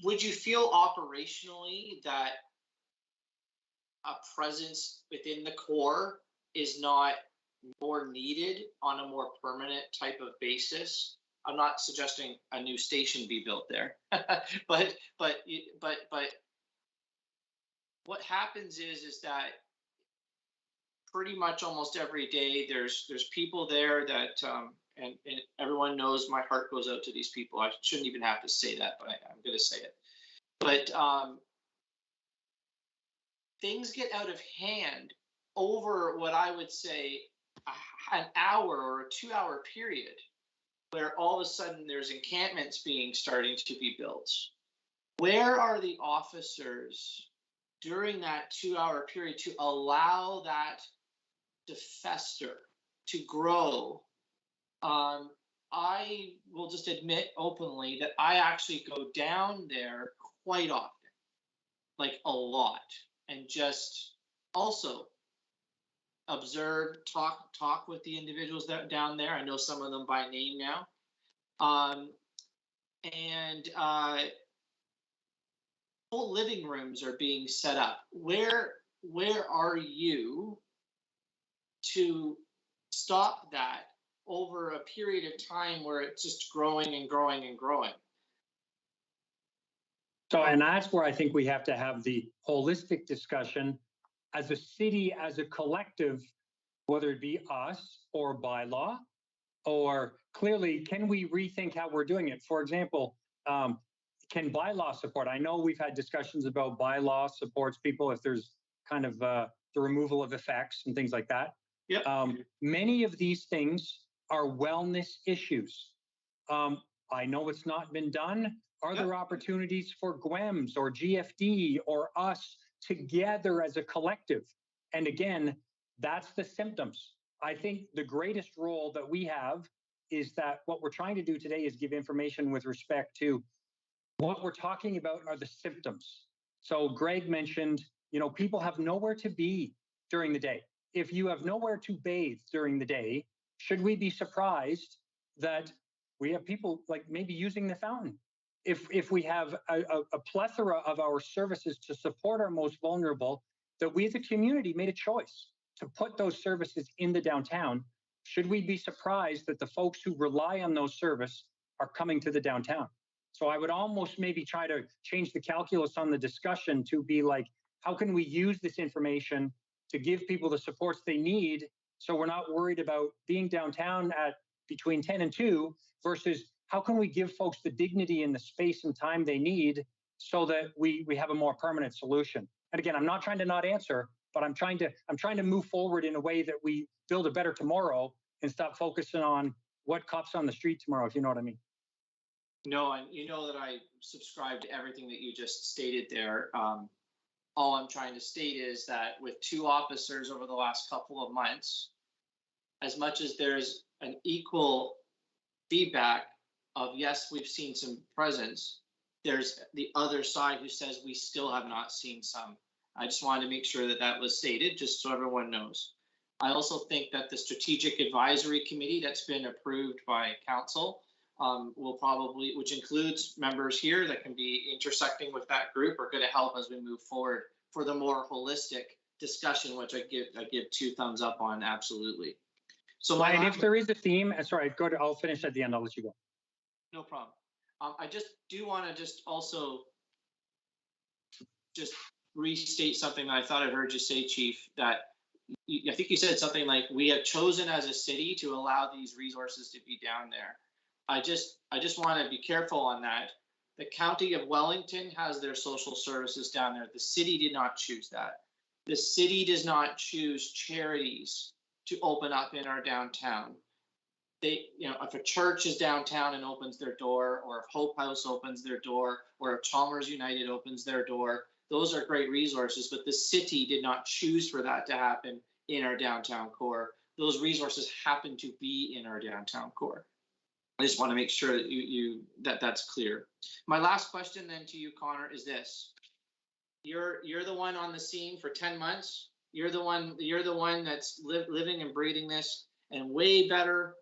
[SPEAKER 3] would you feel operationally that a presence within the Corps is not more needed on a more permanent type of basis? I'm not suggesting a new station be built there, but what happens is that pretty much almost every day there's people there that and everyone knows my heart goes out to these people. I shouldn't even have to say that, but I'm going to say it. But things get out of hand over what I would say an hour or a 2-hour period, where all of a sudden there's encampments starting to be built. Where are the officers during that 2-hour period to allow that to fester, to grow? I will just admit openly that I actually go down there quite often, like a lot, and just also observe, talk with the individuals that down there. I know some of them by name now. Whole living rooms are being set up. Where are you to stop that over a period of time where it's just growing and growing and growing?
[SPEAKER 4] So, and that's where I think we have to have the holistic discussion as a city, as a collective, whether it be us or by law, or clearly, can we rethink how we're doing it? For example, can bylaw support? I know we've had discussions about bylaw supports people if there's kind of the removal of effects and things like that.
[SPEAKER 3] Yep.
[SPEAKER 4] Many of these things are wellness issues. I know it's not been done. Are there opportunities for GWEMS or GFD or us together as a collective? And again, that's the symptoms. I think the greatest role that we have is that what we're trying to do today is give information with respect to what we're talking about are the symptoms. So Greg mentioned, people have nowhere to be during the day. If you have nowhere to bathe during the day, should we be surprised that we have people like maybe using the fountain? If we have a plethora of our services to support our most vulnerable, that we as a community made a choice to put those services in the downtown, should we be surprised that the folks who rely on those services are coming to the downtown? So I would almost maybe try to change the calculus on the discussion to be like, how can we use this information to give people the supports they need so we're not worried about being downtown at between 10 and 2 versus how can we give folks the dignity and the space and time they need so that we have a more permanent solution? And again, I'm not trying to not answer, but I'm trying to move forward in a way that we build a better tomorrow and stop focusing on what cops on the street tomorrow, if you know what I mean.
[SPEAKER 3] No, and you know that I subscribe to everything that you just stated there. All I'm trying to state is that with 2 officers over the last couple of months, as much as there's an equal feedback of, yes, we've seen some presence, there's the other side who says we still have not seen some. I just wanted to make sure that that was stated, just so everyone knows. I also think that the Strategic Advisory Committee that's been approved by council will probably, which includes members here that can be intersecting with that group, are going to help as we move forward for the more holistic discussion, which I give 2 thumbs up on, absolutely. So
[SPEAKER 4] and if there is a theme, sorry, I'll finish at the end, I'll let you go.
[SPEAKER 3] No problem. I just do want to also restate something that I thought I heard you say, Chief, that I think you said something like, we have chosen as a city to allow these resources to be down there. I just want to be careful on that. The County of Wellington has their social services down there. The city did not choose that. The city does not choose charities to open up in our downtown. If a church is downtown and opens their door, or if Hope House opens their door, or if Chalmers United opens their door, those are great resources, but the city did not choose for that to happen in our downtown core. Those resources happen to be in our downtown core. I just want to make sure that that's clear. My last question then to you, Connor, is this: You're the one on the scene for 10 months. You're the one that's living and breathing this, and way better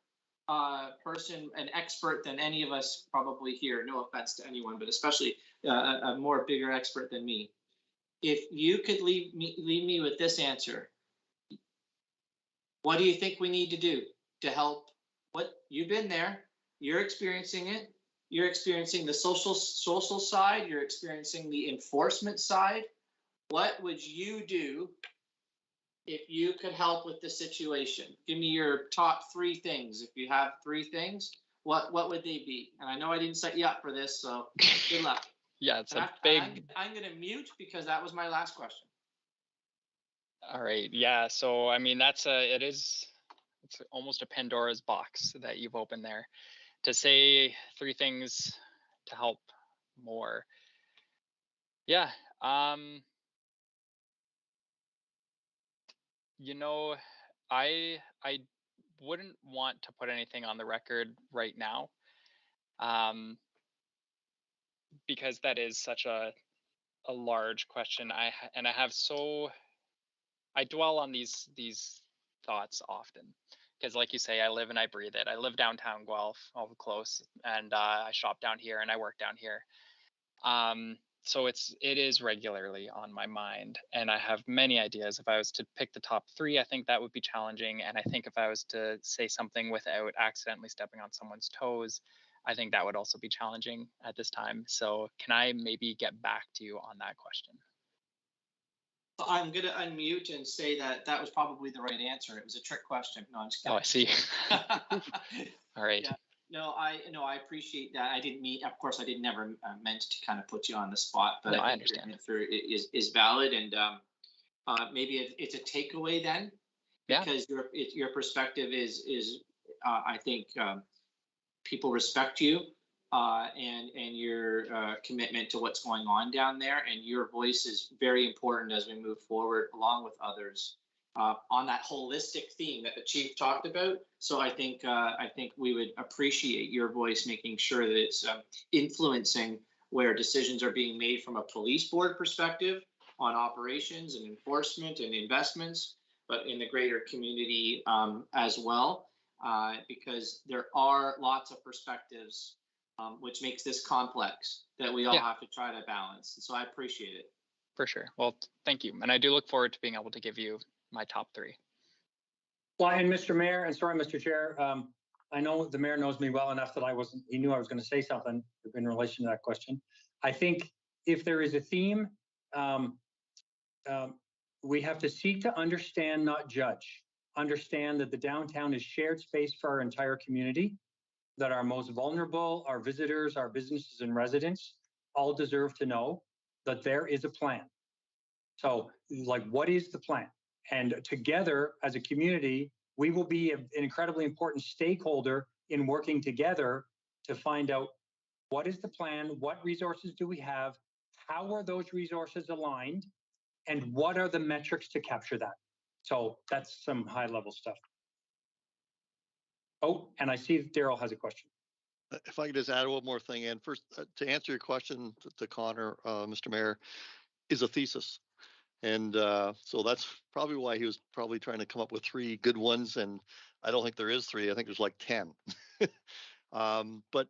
[SPEAKER 3] person, an expert than any of us probably here. No offense to anyone, but especially a more bigger expert than me. If you could leave me with this answer, what do you think we need to do to help? What you've been there, you're experiencing it. You're experiencing the social side. You're experiencing the enforcement side. What would you do if you could help with the situation? Give me your top 3 things. If you have 3 things, what would they be? And I know I didn't set you up for this, so good luck.
[SPEAKER 6] Yeah, it's
[SPEAKER 3] I'm going to mute because that was my last question.
[SPEAKER 6] All right. Yeah. So, I mean, it's almost a Pandora's box that you've opened there. To say 3 things to help more. Yeah. I wouldn't want to put anything on the record right now, because that is such a large question. I dwell on these thoughts often, because like you say, I live and I breathe it. I live downtown Guelph, all close, and I shop down here and I work down here. So it is regularly on my mind, and I have many ideas. If I was to pick the top 3, I think that would be challenging. And I think if I was to say something without accidentally stepping on someone's toes, I think that would also be challenging at this time. So can I maybe get back to you on that question?
[SPEAKER 3] I'm going to unmute and say that that was probably the right answer. It was a trick question. No, I'm just
[SPEAKER 6] Oh, I see.
[SPEAKER 3] kidding.
[SPEAKER 6] All right.
[SPEAKER 3] Yeah. No, I appreciate that. I didn't mean, of course, I didn't never meant to kind of put you on the spot, but
[SPEAKER 6] No, I
[SPEAKER 3] think your
[SPEAKER 6] understand.
[SPEAKER 3] answer is valid, and maybe it's a takeaway then,
[SPEAKER 6] Yeah.
[SPEAKER 3] because your perspective is I think people respect you and your commitment to what's going on down there, and your voice is very important as we move forward along with others on that holistic theme that the chief talked about. So I think we would appreciate your voice making sure that it's influencing where decisions are being made from a police board perspective on operations and enforcement and investments, but in the greater community as well, because there are lots of perspectives, which makes this complex that we all have to try to balance. So I appreciate it.
[SPEAKER 6] For sure. Well, thank you. And I do look forward to being able to give you my top 3.
[SPEAKER 4] Well, and Mr. Mayor, and sorry, Mr. Chair, I know the mayor knows me well enough that he knew I was going to say something in relation to that question. I think if there is a theme, we have to seek to understand, not judge. Understand that the downtown is shared space for our entire community, that our most vulnerable, our visitors, our businesses and residents all deserve to know that there is a plan. So, like, what is the plan? And together as a community, we will be an incredibly important stakeholder in working together to find out what is the plan, what resources do we have, how are those resources aligned, and what are the metrics to capture that. So that's some high level stuff. Oh, and I see Daryl has a question.
[SPEAKER 11] If I could just add one more thing in. First, to answer your question to Connor, Mr. Mayor, is a thesis. And so that's probably why he was probably trying to come up with 3 good ones. And I don't think there is 3. I think there's like 10. But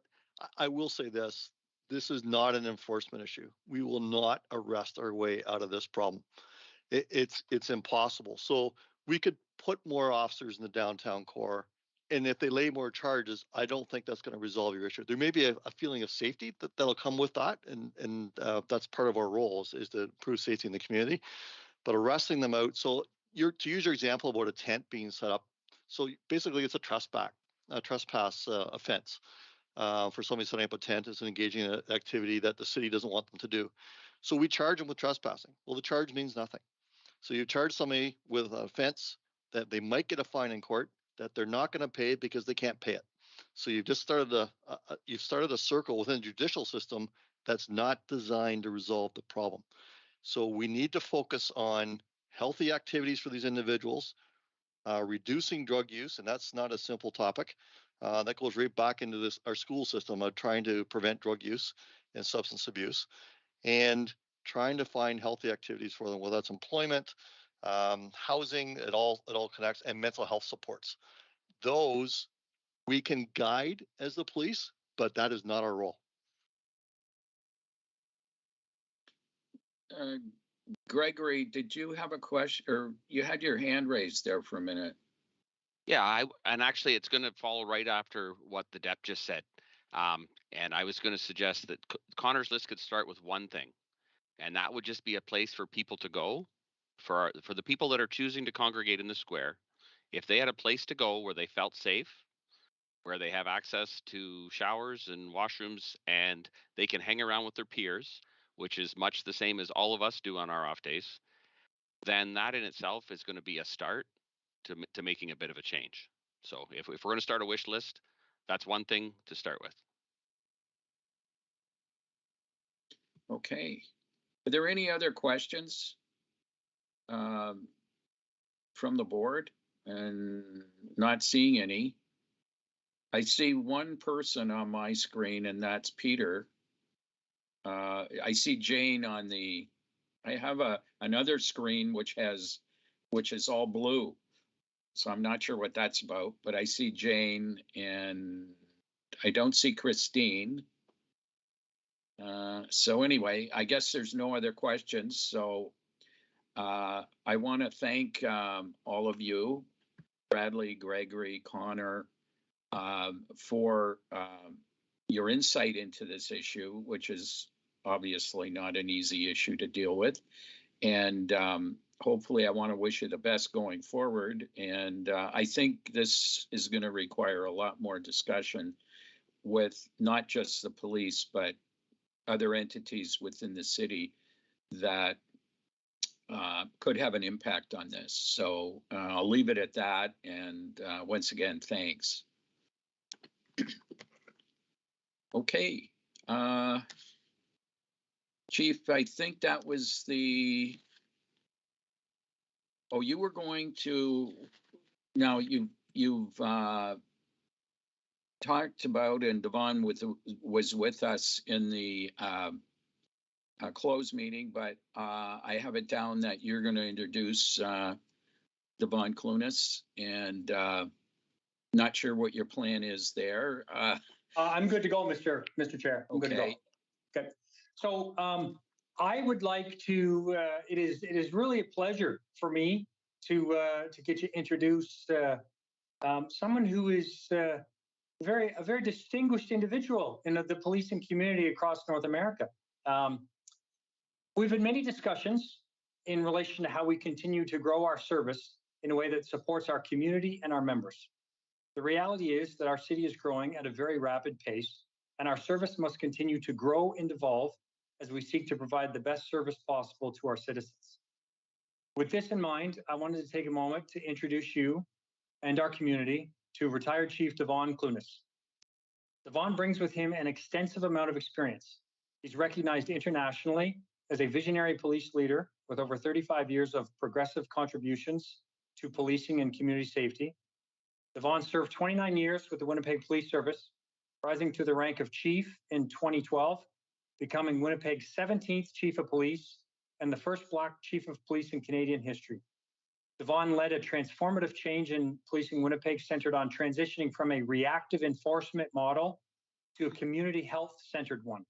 [SPEAKER 11] I will say this. This is not an enforcement issue. We will not arrest our way out of this problem. It's impossible. So we could put more officers in the downtown core. And if they lay more charges, I don't think that's going to resolve your issue. There may be a feeling of safety that'll come with that. And that's part of our roles, is to improve safety in the community. But arresting them out. So to use your example about a tent being set up. So basically it's a trespass offense for somebody setting up a tent. It's an engaging activity that the city doesn't want them to do. So we charge them with trespassing. Well, the charge means nothing. So you charge somebody with an offense that they might get a fine in court, that they're not going to pay because they can't pay it. So you've just started a circle within the judicial system that's not designed to resolve the problem. So we need to focus on healthy activities for these individuals, reducing drug use, and that's not a simple topic. That goes right back into our school system of trying to prevent drug use and substance abuse, and trying to find healthy activities for them, whether that's employment, housing, it all connects, and mental health supports. Those we can guide as the police, but that is not our role.
[SPEAKER 1] Gregory, did you have a question, or you had your hand raised there for a minute?
[SPEAKER 7] Yeah, and actually it's going to follow right after what the Dep just said. And I was going to suggest that Connor's list could start with one thing, and that would just be a place for people to go, for the people that are choosing to congregate in the square. If they had a place to go where they felt safe, where they have access to showers and washrooms, and they can hang around with their peers, which is much the same as all of us do on our off days, then that in itself is going to be a start to making a bit of a change. So if we're going to start a wish list, that's one thing to start with.
[SPEAKER 1] Okay. Are there any other questions from the board? And not seeing any. I see one person on my screen, and that's Peter. I see Jane on I have another screen which is all blue. So I'm not sure what that's about, but I see Jane and I don't see Christine. So anyway, I guess there's no other questions. So I want to thank all of you, Bradley, Gregory, Connor, for your insight into this issue, which is obviously not an easy issue to deal with. And hopefully I want to wish you the best going forward. And I think this is going to require a lot more discussion with not just the police, but other entities within the city that could have an impact on this. So I'll leave it at that. And once again, thanks. Okay. Chief, I think that was the, oh, you were going to, now you've talked about, and Devon was with us in the closed meeting, but I have it down that you're going to introduce Devon Clunas, and not sure what your plan is there.
[SPEAKER 4] I'm good to go, Mr. Chair. I'm good to go.
[SPEAKER 1] Okay.
[SPEAKER 4] Okay. So I would like to. It is really a pleasure for me to get you introduced. Someone who is a very distinguished individual in the policing community across North America. We've had many discussions in relation to how we continue to grow our service in a way that supports our community and our members. The reality is that our city is growing at a very rapid pace, and our service must continue to grow and evolve as we seek to provide the best service possible to our citizens. With this in mind, I wanted to take a moment to introduce you and our community to retired Chief Devon Clunas. Devon brings with him an extensive amount of experience. He's recognized internationally as a visionary police leader with over 35 years of progressive contributions to policing and community safety. Devon served 29 years with the Winnipeg Police Service, rising to the rank of chief in 2012, becoming Winnipeg's 17th chief of police and the first Black chief of police in Canadian history. Devon led a transformative change in policing Winnipeg centered on transitioning from a reactive enforcement model to a community health-centered one.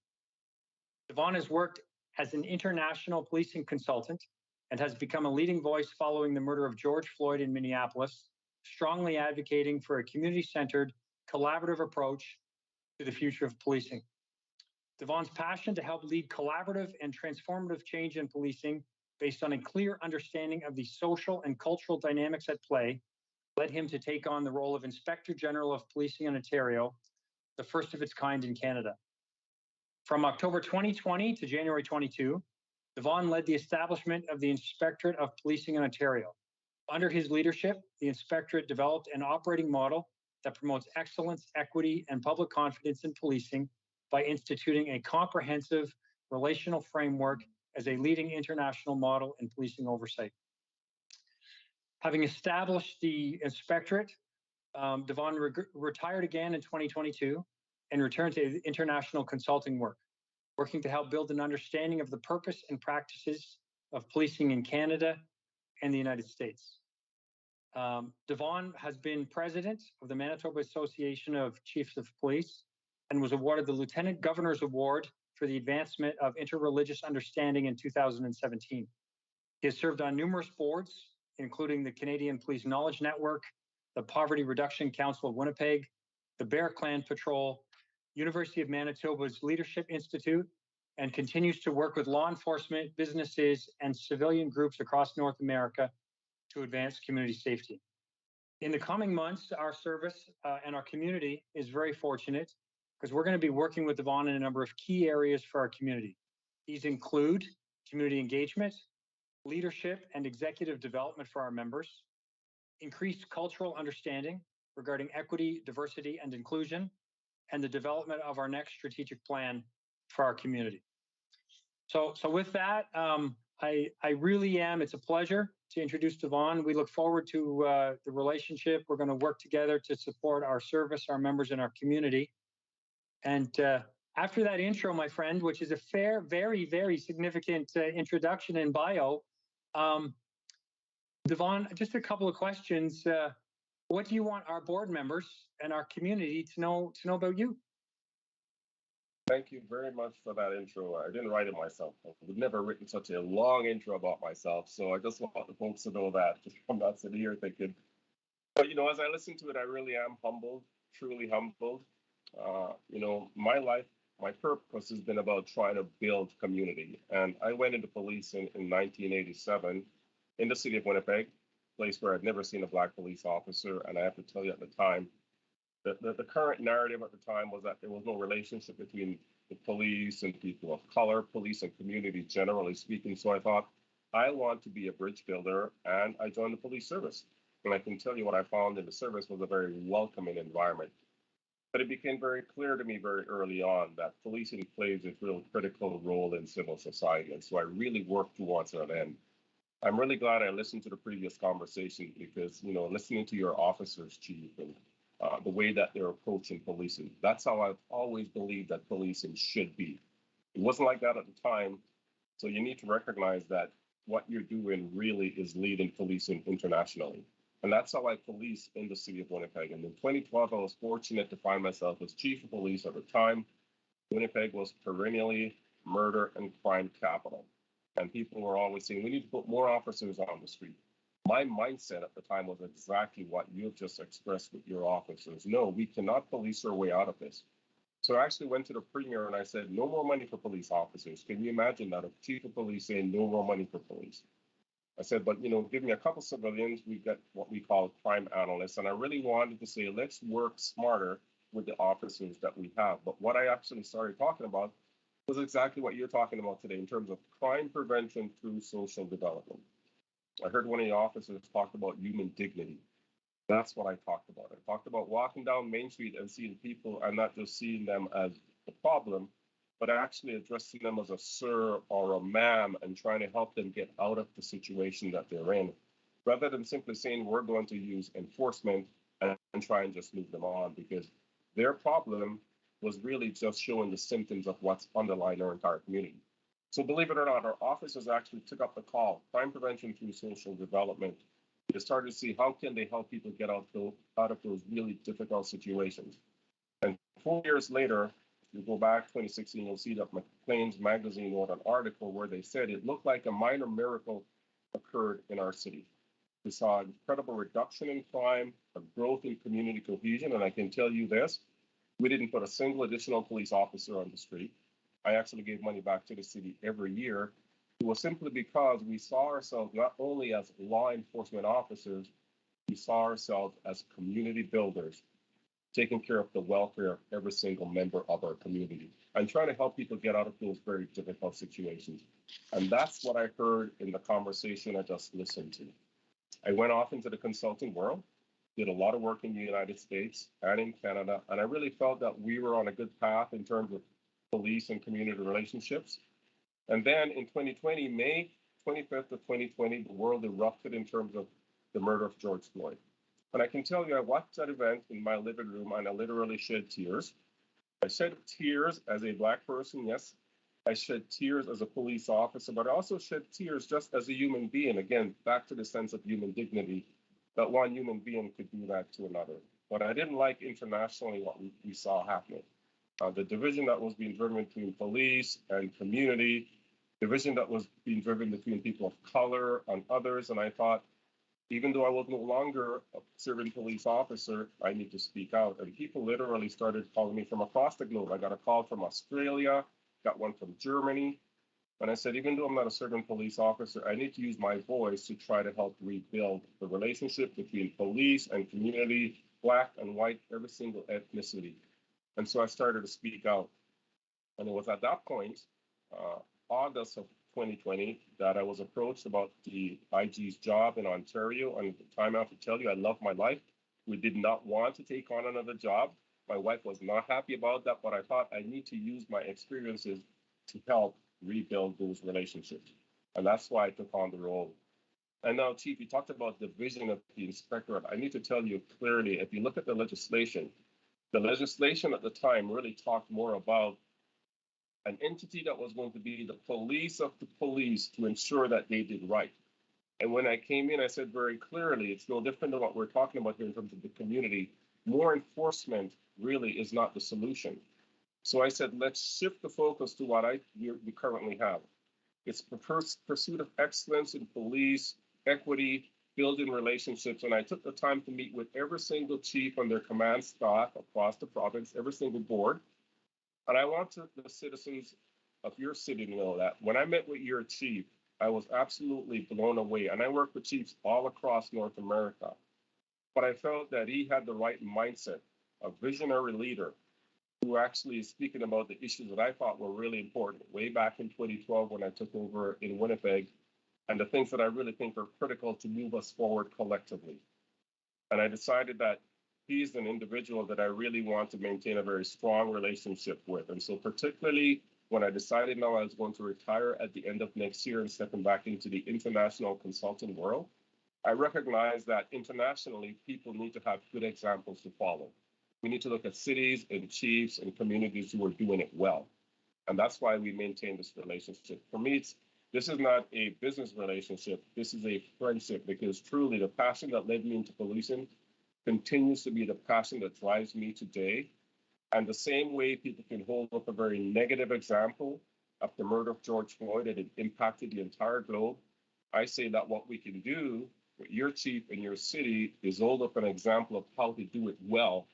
[SPEAKER 4] Devon has worked as an international policing consultant and has become a leading voice following the murder of George Floyd in Minneapolis, strongly advocating for a community-centered, collaborative approach to the future of policing. Devon's passion to help lead collaborative and transformative change in policing based on a clear understanding of the social and cultural dynamics at play led him to take on the role of Inspector General of Policing in Ontario, the first of its kind in Canada. From October 2020 to January 22, Devon led the establishment of the Inspectorate of Policing in Ontario. Under his leadership, the Inspectorate developed an operating model that promotes excellence, equity, and public confidence in policing by instituting a comprehensive relational framework as a leading international model in policing oversight. Having established the Inspectorate, Devon retired again in 2022 and returned to international consulting work, working to help build an understanding of the purpose and practices of policing in Canada and the United States. Devon has been president of the Manitoba Association of Chiefs of Police and was awarded the Lieutenant Governor's Award for the advancement of interreligious understanding in 2017. He has served on numerous boards, including the Canadian Police Knowledge Network, the Poverty Reduction Council of Winnipeg, the Bear Clan Patrol, University of Manitoba's Leadership Institute, and continues to work with law enforcement, businesses, and civilian groups across North America to advance community safety. In the coming months, our service and our community is very fortunate because we're going to be working with Devon in a number of key areas for our community. These include community engagement, leadership and executive development for our members, increased cultural understanding regarding equity, diversity, and inclusion, and the development of our next strategic plan for our community. So with that, I really am, it's a pleasure to introduce Devon. We look forward to the relationship. We're going to work together to support our service, our members, and our community. And after that intro, my friend, which is a very significant introduction and bio, Devon, just a couple of questions. What do you want our board members and our community to know about you?
[SPEAKER 12] Thank you very much for that intro. I didn't write it myself. I've never written such a long intro about myself. So I just want the folks to know that I'm not sitting here thinking. But, as I listen to it, I really am humbled, truly humbled. My life my purpose has been about trying to build community. And I went into police in 1987 in the city of Winnipeg, place where I'd never seen a Black police officer. And I have to tell you at the time, the current narrative at the time was that there was no relationship between the police and people of color, police and community generally speaking. So I thought, I want to be a bridge builder, and I joined the police service. And I can tell you what I found in the service was a very welcoming environment. But it became very clear to me very early on that policing plays a real critical role in civil society. And so I really worked towards that end. I'm really glad I listened to the previous conversation because, you know, listening to your officers, chief, and the way that they're approaching policing, that's how I've always believed that policing should be. It wasn't like that at the time. So you need to recognize that what you're doing really is leading policing internationally. And that's how I police in the city of Winnipeg. And in 2012, I was fortunate to find myself as chief of police at the time. Winnipeg was perennially murder and crime capital. And people were always saying, we need to put more officers on the street. My mindset at the time was exactly what you've just expressed with your officers. No, we cannot police our way out of this. So I actually went to the premier and I said, no more money for police officers. Can you imagine that? A chief of police saying no more money for police. I said, but, you know, give me a couple civilians. We've got what we call crime analysts. And I really wanted to say, let's work smarter with the officers that we have. But what I actually started talking about was exactly what you're talking about today in terms of crime prevention through social development. I heard one of the officers talk about human dignity. That's what I talked about. I talked about walking down Main Street and seeing people and not just seeing them as the problem, but actually addressing them as a sir or a ma'am and trying to help them get out of the situation that they're in, rather than simply saying we're going to use enforcement and try and just move them on, because their problem was really just showing the symptoms of what's underlying our entire community. So believe it or not, our officers actually took up the call, crime prevention through social development. They started to see how can they help people get out of those really difficult situations. And 4 years later, if you go back 2016, you'll see that Maclean's magazine wrote an article where they said it looked like a minor miracle occurred in our city. We saw an incredible reduction in crime, a growth in community cohesion, and I can tell you this, we didn't put a single additional police officer on the street. I actually gave money back to the city every year. It was simply because we saw ourselves not only as law enforcement officers, we saw ourselves as community builders, taking care of the welfare of every single member of our community and trying to help people get out of those very difficult situations. And that's what I heard in the conversation I just listened to. I went off into the consulting world, did a lot of work in the United States and in Canada, and I really felt that we were on a good path in terms of police and community relationships. And then in 2020, May 25th of 2020, the world erupted in terms of the murder of George Floyd. And I can tell you, I watched that event in my living room and I literally shed tears. I shed tears as a Black person, yes. I shed tears as a police officer, but I also shed tears just as a human being. Again, back to the sense of human dignity, that one human being could do that to another. But I didn't like internationally what we saw happening. The division that was being driven between police and community, division that was being driven between people of color and others. And I thought, even though I was no longer a serving police officer, I need to speak out. And people literally started calling me from across the globe. I got a call from Australia, got one from Germany. And I said, even though I'm not a serving police officer, I need to use my voice to try to help rebuild the relationship between police and community, Black and white, every single ethnicity. And so I started to speak out. And it was at that point, August of 2020, that I was approached about the IG's job in Ontario. And at the time, I have to tell you, I love my life. We did not want to take on another job. My wife was not happy about that, but I thought I need to use my experiences to help rebuild those relationships. And that's why I took on the role. And now, Chief, you talked about the vision of the inspectorate. I need to tell you clearly, if you look at the legislation at the time really talked more about an entity that was going to be the police of the police to ensure that they did right. And when I came in, I said very clearly, it's no different than what we're talking about here in terms of the community. More enforcement really is not the solution. So I said, let's shift the focus to what we currently have. It's pursuit of excellence in police, equity, building relationships. And I took the time to meet with every single chief on their command staff across the province, every single board. And I want the citizens of your city to know that when I met with your chief, I was absolutely blown away. And I work with chiefs all across North America. But I felt that he had the right mindset, a visionary leader who actually is speaking about the issues that I thought were really important way back in 2012 when I took over in Winnipeg, and the things that I really think are critical to move us forward collectively. And I decided that he's an individual that I really want to maintain a very strong relationship with. And so particularly when I decided now I was going to retire at the end of next year and stepping back into the international consulting world, I recognize that internationally, people need to have good examples to follow. We need to look at cities and chiefs and communities who are doing it well. And that's why we maintain this relationship. For me, this is not a business relationship. This is a friendship, because truly the passion that led me into policing continues to be the passion that drives me today. And the same way people can hold up a very negative example of the murder of George Floyd that it impacted the entire globe, I say that what we can do with your chief and your city is hold up an example of how to do it well,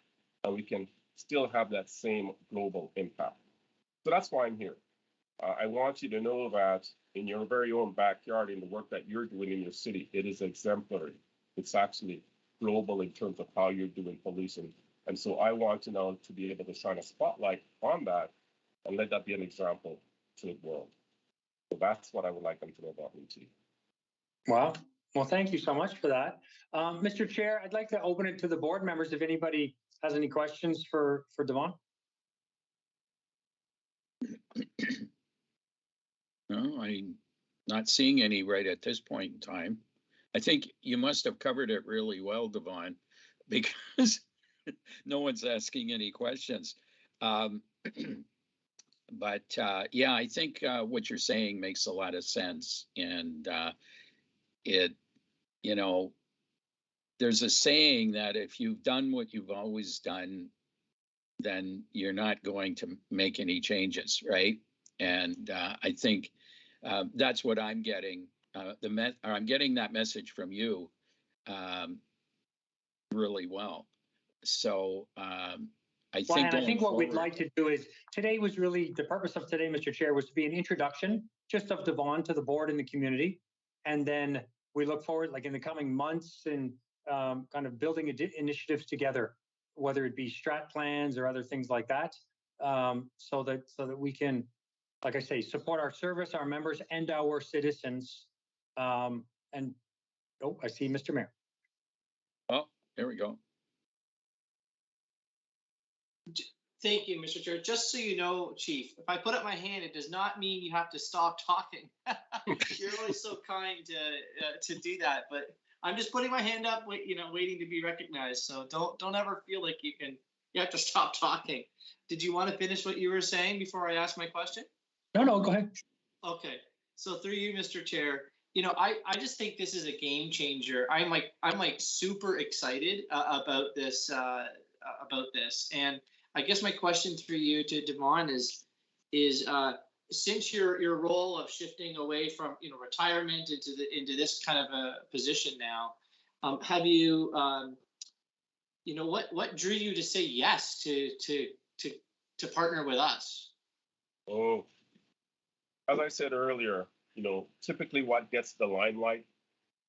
[SPEAKER 12] and we can still have that same global impact. So that's why I'm here. I want you to know that in your very own backyard, in the work that you're doing in your city, it is exemplary. It's actually global in terms of how you're doing policing. And so I want to know to be able to shine a spotlight on that and let that be an example to the world. So that's what I would like them to know about me, Chief.
[SPEAKER 4] Wow. Well, thank you so much for that. Mr. Chair, I'd like to open it to the board members if anybody has any questions for Devon.
[SPEAKER 1] No, I'm not seeing any right at this point in time. I think you must have covered it really well, Devon, because no one's asking any questions. But yeah, I think what you're saying makes a lot of sense. And you know, there's a saying that if you've done what you've always done, then you're not going to make any changes, right? And I think that's what I'm getting. I'm getting that message from you really well. So I think
[SPEAKER 4] what we'd like to do is, today was really, the purpose of today, Mr. Chair, was to be an introduction just of Devon to the board and the community. And then we look forward, like in the coming months, and kind of building initiatives together, whether it be strat plans or other things like that, so that we can, like I say, support our service, our members, and our citizens. And oh, I see Mr. Mayor.
[SPEAKER 1] Oh, there we go.
[SPEAKER 3] Thank you, Mr. Chair. Just so you know, Chief, if I put up my hand, it does not mean you have to stop talking. You're always so kind to do that, but I'm just putting my hand up, waiting to be recognized. So don't ever feel like you have to stop talking. Did you want to finish what you were saying before I ask my question?
[SPEAKER 4] No, go ahead.
[SPEAKER 3] Okay. So through you, Mr. Chair, I just think this is a game changer. I'm like super excited about this. And I guess my question for you to Devon is since your role of shifting away from retirement into this kind of a position now, have you what drew you to say yes to partner with us?
[SPEAKER 12] Oh, as I said earlier, typically what gets the limelight,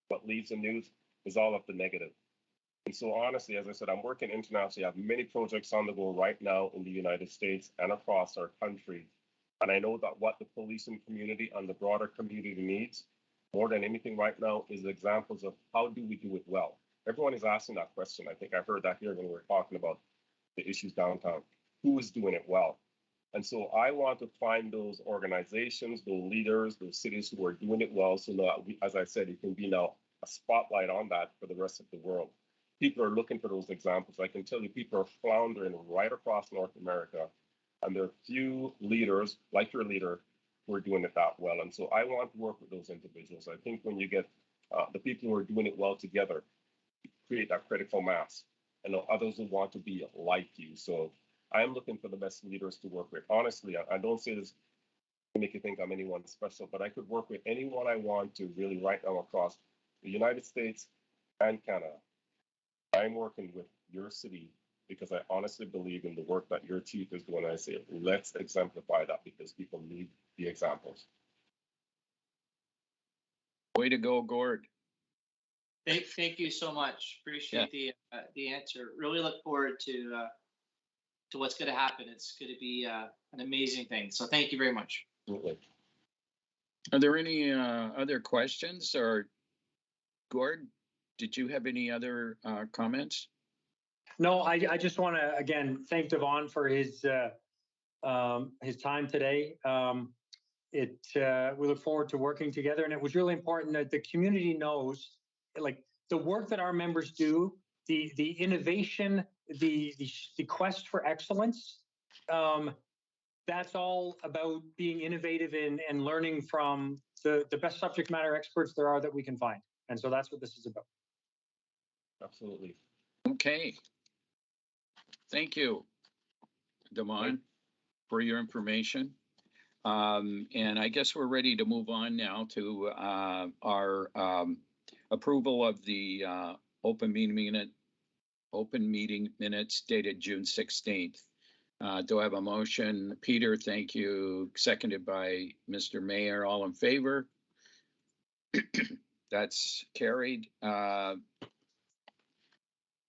[SPEAKER 12] what leads the news, is all of the negative. And so honestly, as I said, I'm working internationally. I have many projects on the go right now in the United States and across our country. And I know that what the policing community and the broader community needs more than anything right now is examples of how do we do it well. Everyone is asking that question. I think I heard that here when we were talking about the issues downtown. Who is doing it well? And so I want to find those organizations, those leaders, those cities who are doing it well, so that as I said, it can be now a spotlight on that for the rest of the world. People are looking for those examples. I can tell you people are floundering right across North America, and there are few leaders like your leader who are doing it that well. And so I want to work with those individuals. I think when you get the people who are doing it well together, create that critical mass, and others will want to be like you. So I'm looking for the best leaders to work with. Honestly, I don't say this to make you think I'm anyone special, but I could work with anyone I want to really right now across the United States and Canada. I'm working with your city because I honestly believe in the work that your chief is doing. I say, let's exemplify that because people need the examples.
[SPEAKER 1] Way to go, Gord.
[SPEAKER 3] Thank you so much. Appreciate the answer. Really look forward to what's going to happen. It's going to be an amazing thing. So thank you very much.
[SPEAKER 12] Absolutely.
[SPEAKER 1] Are there any other questions, or Gord, did you have any other comments?
[SPEAKER 4] No, I just want to again thank Devon for his time today. We look forward to working together, and it was really important that the community knows, like, the work that our members do, the innovation, the quest for excellence. That's all about being innovative and learning from the best subject matter experts there are that we can find, and so that's what this is about.
[SPEAKER 12] Absolutely.
[SPEAKER 1] Okay. Thank you, Damon, for your information. And I guess we're ready to move on now to our approval of the open meeting minutes dated June 16th. Do I have a motion? Peter, thank you. Seconded by Mr. Mayor. All in favor? That's carried.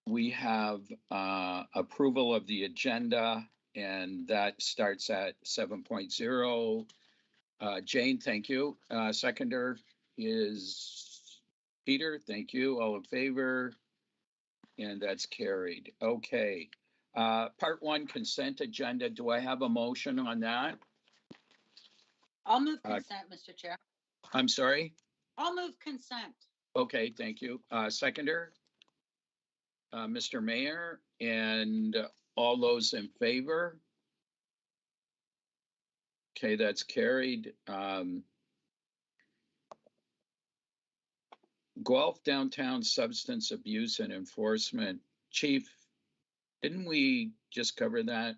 [SPEAKER 1] We have approval of the agenda, and that starts at 7.0. Jane, thank you. Seconder is Peter. Thank you. All in favor? And that's carried. Okay. Part 1, consent agenda. Do I have a motion on that?
[SPEAKER 2] I'll move consent, Mr. Chair.
[SPEAKER 1] I'm sorry?
[SPEAKER 2] I'll move consent.
[SPEAKER 1] Okay, thank you. Seconder? Mr. Mayor, and all those in favor? Okay, that's carried. Guelph Downtown Substance Abuse and Enforcement. Chief, didn't we just cover that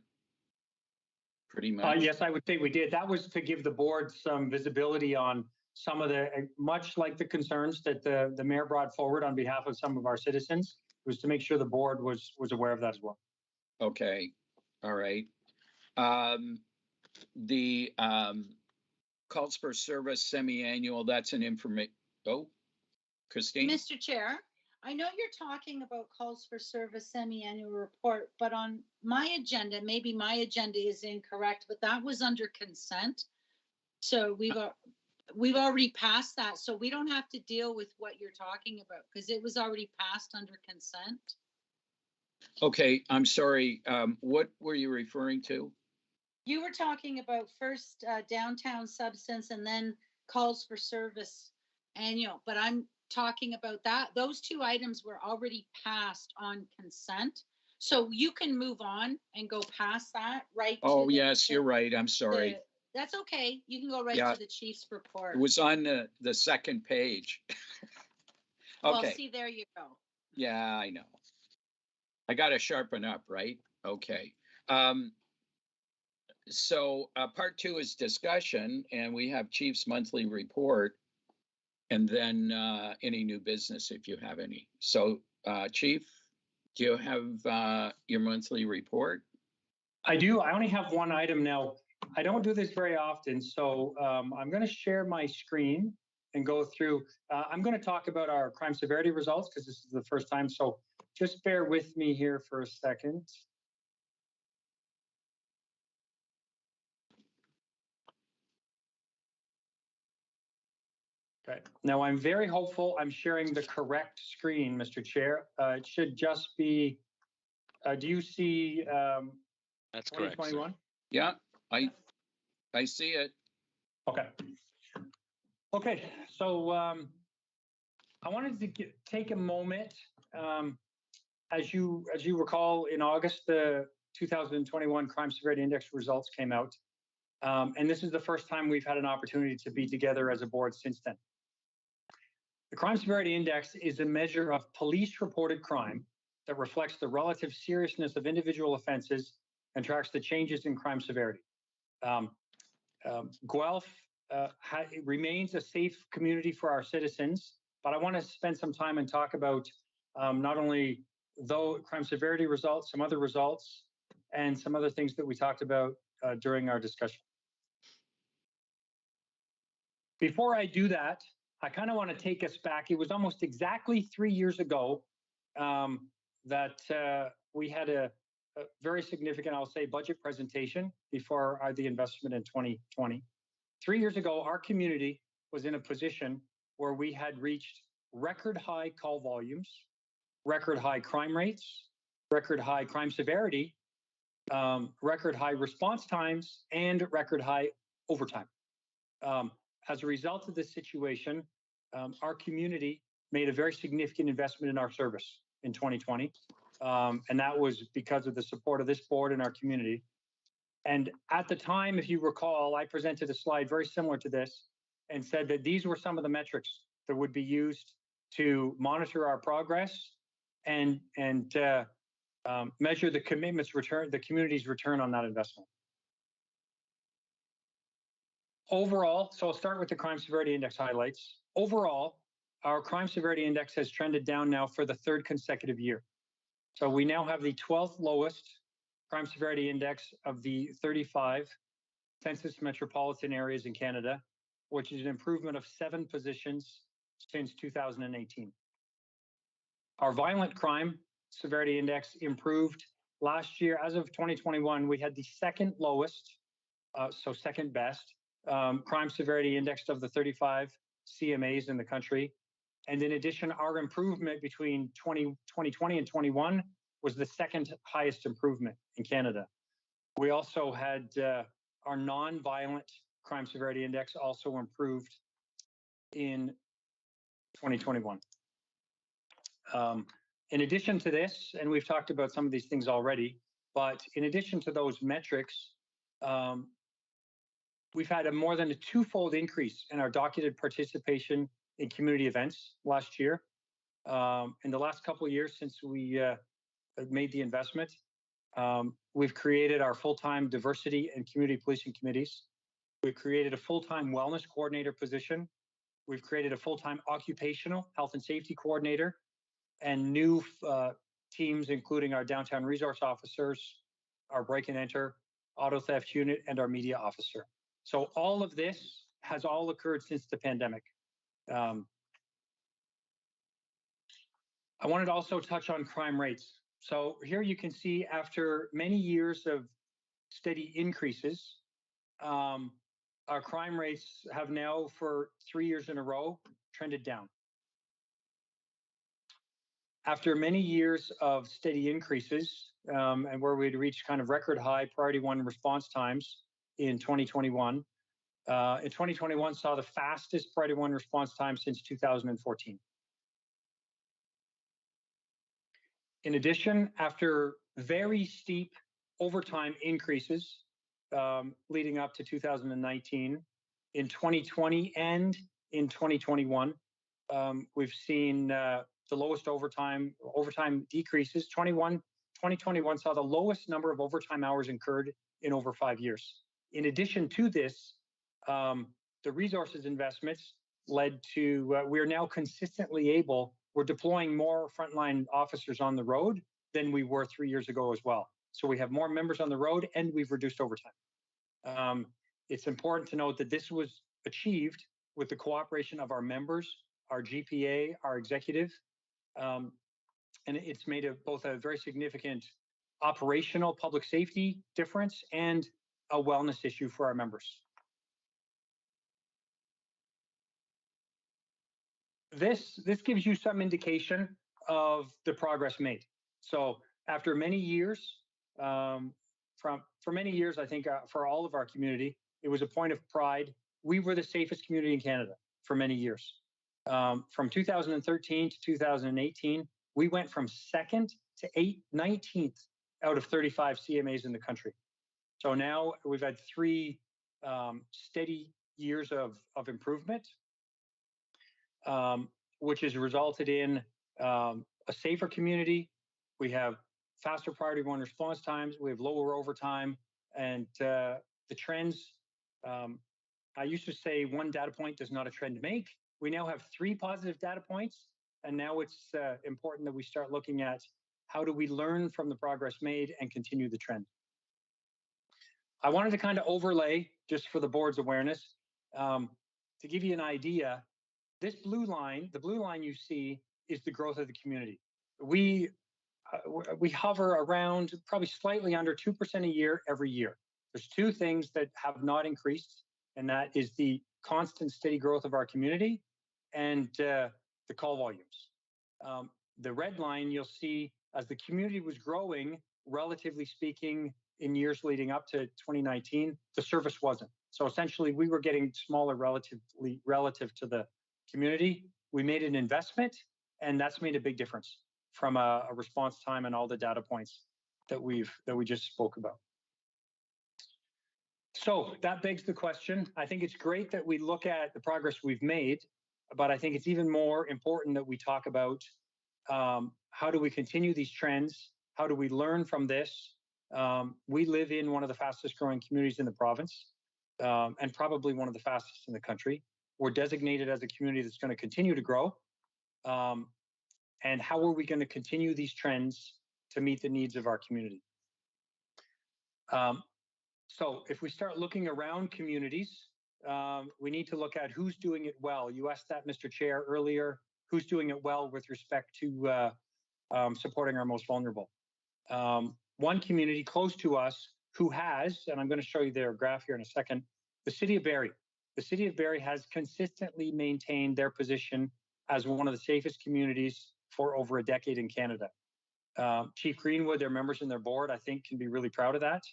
[SPEAKER 1] pretty much?
[SPEAKER 4] Yes, I would say we did. That was to give the board some visibility on some of the, much like the concerns that the mayor brought forward on behalf of some of our citizens, was to make sure the board was aware of that as well.
[SPEAKER 1] Okay, all right. The calls for service semi-annual, that's an information. Oh, Christine?
[SPEAKER 2] Mr. Chair, I know you're talking about calls for service semi-annual report, but on my agenda, maybe my agenda is incorrect, but that was under consent. So we've already passed that, so we don't have to deal with what you're talking about because it was already passed under consent.
[SPEAKER 1] Okay, I'm sorry. What were you referring to?
[SPEAKER 2] You were talking about first downtown substance and then calls for service annual, but I'm talking about that. Those two items were already passed on consent. So you can move on and go past that, right?
[SPEAKER 1] Oh, yes, you're right. I'm sorry.
[SPEAKER 2] That's okay. You can go right
[SPEAKER 1] Yeah.
[SPEAKER 2] to the chief's report.
[SPEAKER 1] It was on the second page.
[SPEAKER 2] Well,
[SPEAKER 1] Okay.
[SPEAKER 2] see, there you go.
[SPEAKER 1] Yeah, I know. I got to sharpen up, right? Okay. So part 2 is discussion, and we have Chief's monthly report, and then any new business if you have any. So Chief, do you have your monthly report?
[SPEAKER 4] I do. I only have one item now. I don't do this very often, so I'm going to share my screen and go through. I'm going to talk about our crime severity results because this is the first time, so just bear with me here for a second. Okay. Now I'm very hopeful I'm sharing the correct screen, Mr. Chair. It should just be, do you see
[SPEAKER 7] That's correct, sir.
[SPEAKER 4] 2021?
[SPEAKER 1] Yeah, I see it.
[SPEAKER 4] Okay. Okay, so I wanted to take a moment. As you recall, in August, the 2021 Crime Severity Index results came out. And this is the first time we've had an opportunity to be together as a board since then. The Crime Severity Index is a measure of police-reported crime that reflects the relative seriousness of individual offenses and tracks the changes in crime severity. Guelph remains a safe community for our citizens, but I want to spend some time and talk about not only though crime severity results, some other results, and some other things that we talked about during our discussion. Before I do that, I kind of want to take us back. It was almost exactly 3 years ago that we had a very significant, I'll say, budget presentation before the investment in 2020. 3 years ago, our community was in a position where we had reached record high call volumes, record high crime rates, record high crime severity, record high response times, and record high overtime. As a result of this situation, our community made a very significant investment in our service in 2020. And that was because of the support of this board and our community. And at the time, if you recall, I presented a slide very similar to this and said that these were some of the metrics that would be used to monitor our progress and measure the commitments return, the community's return on that investment. Overall, so I'll start with the crime severity index highlights. Overall, our crime severity index has trended down now for the third consecutive year. So we now have the 12th lowest crime severity index of the 35 census metropolitan areas in Canada, which is an improvement of 7 positions since 2018. Our violent crime severity index improved last year. As of 2021, we had the second lowest, so second best, crime severity index of the 35 CMAs in the country. And in addition, our improvement between 2020 and 21 was the second highest improvement in Canada. We also had our non-violent crime severity index also improved in 2021. In addition to this, and we've talked about some of these things already, but in addition to those metrics, we've had a more than a twofold increase in our documented participation in community events last year. In the last couple of years since we made the investment, we've created our full-time diversity and community policing committees. We've created a full-time wellness coordinator position. We've created a full-time occupational health and safety coordinator and new teams, including our downtown resource officers, our break and enter, auto theft unit, and our media officer. So all of this has all occurred since the pandemic. I wanted to also touch on crime rates. So here you can see after many years of steady increases, our crime rates have now for 3 years in a row trended down. After many years of steady increases and where we'd reached kind of record high priority 1 response times in 2021, in 2021 saw the fastest priority 1 response time since 2014. In addition, after very steep overtime increases leading up to 2019, in 2020 and in 2021, we've seen the lowest overtime decreases. 2021 saw the lowest number of overtime hours incurred in over 5 years. In addition to this, the resources investments led to, we are now consistently able, we're deploying more frontline officers on the road than we were 3 years ago as well. So we have more members on the road and we've reduced overtime. It's important to note that this was achieved with the cooperation of our members, our GPA, our executive, and it's made both a very significant operational public safety difference and a wellness issue for our members. This gives you some indication of the progress made. So after many years, for many years, I think for all of our community, it was a point of pride. We were the safest community in Canada for many years. From 2013 to 2018, we went from 2nd to 19th out of 35 CMAs in the country. So now we've had 3 steady years of improvement, which has resulted in a safer community. We have faster priority 1 response times. We have lower overtime, and the trends. I used to say 1 data point does not a trend make. We now have 3 positive data points, and now it's important that we start looking at how do we learn from the progress made and continue the trend? I wanted to kind of overlay, just for the board's awareness, to give you an idea. This blue line, the blue line you see, is the growth of the community. We hover around probably slightly under 2% a year every year. There's two things that have not increased, and that is the constant steady growth of our community and the call volumes. The red line you'll see, as the community was growing, relatively speaking, in years leading up to 2019, the service wasn't. So essentially, we were getting smaller relative to the community. We made an investment, and that's made a big difference from a response time and all the data points that we just spoke about. So that begs the question. I think it's great that we look at the progress we've made, but I think it's even more important that we talk about how do we continue these trends? How do we learn from this? We live in one of the fastest growing communities in the province, and probably one of the fastest in the country. We're designated as a community that's going to continue to grow. And how are we going to continue these trends to meet the needs of our community? So if we start looking around communities, we need to look at who's doing it well. You asked that, Mr. Chair, earlier. Who's doing it well with respect to supporting our most vulnerable? One community close to us who has, and I'm going to show you their graph here in a second, the City of Barrie. The City of Barrie has consistently maintained their position as one of the safest communities for over a decade in Canada. Chief Greenwood, their members and their board, I think, can be really proud of that.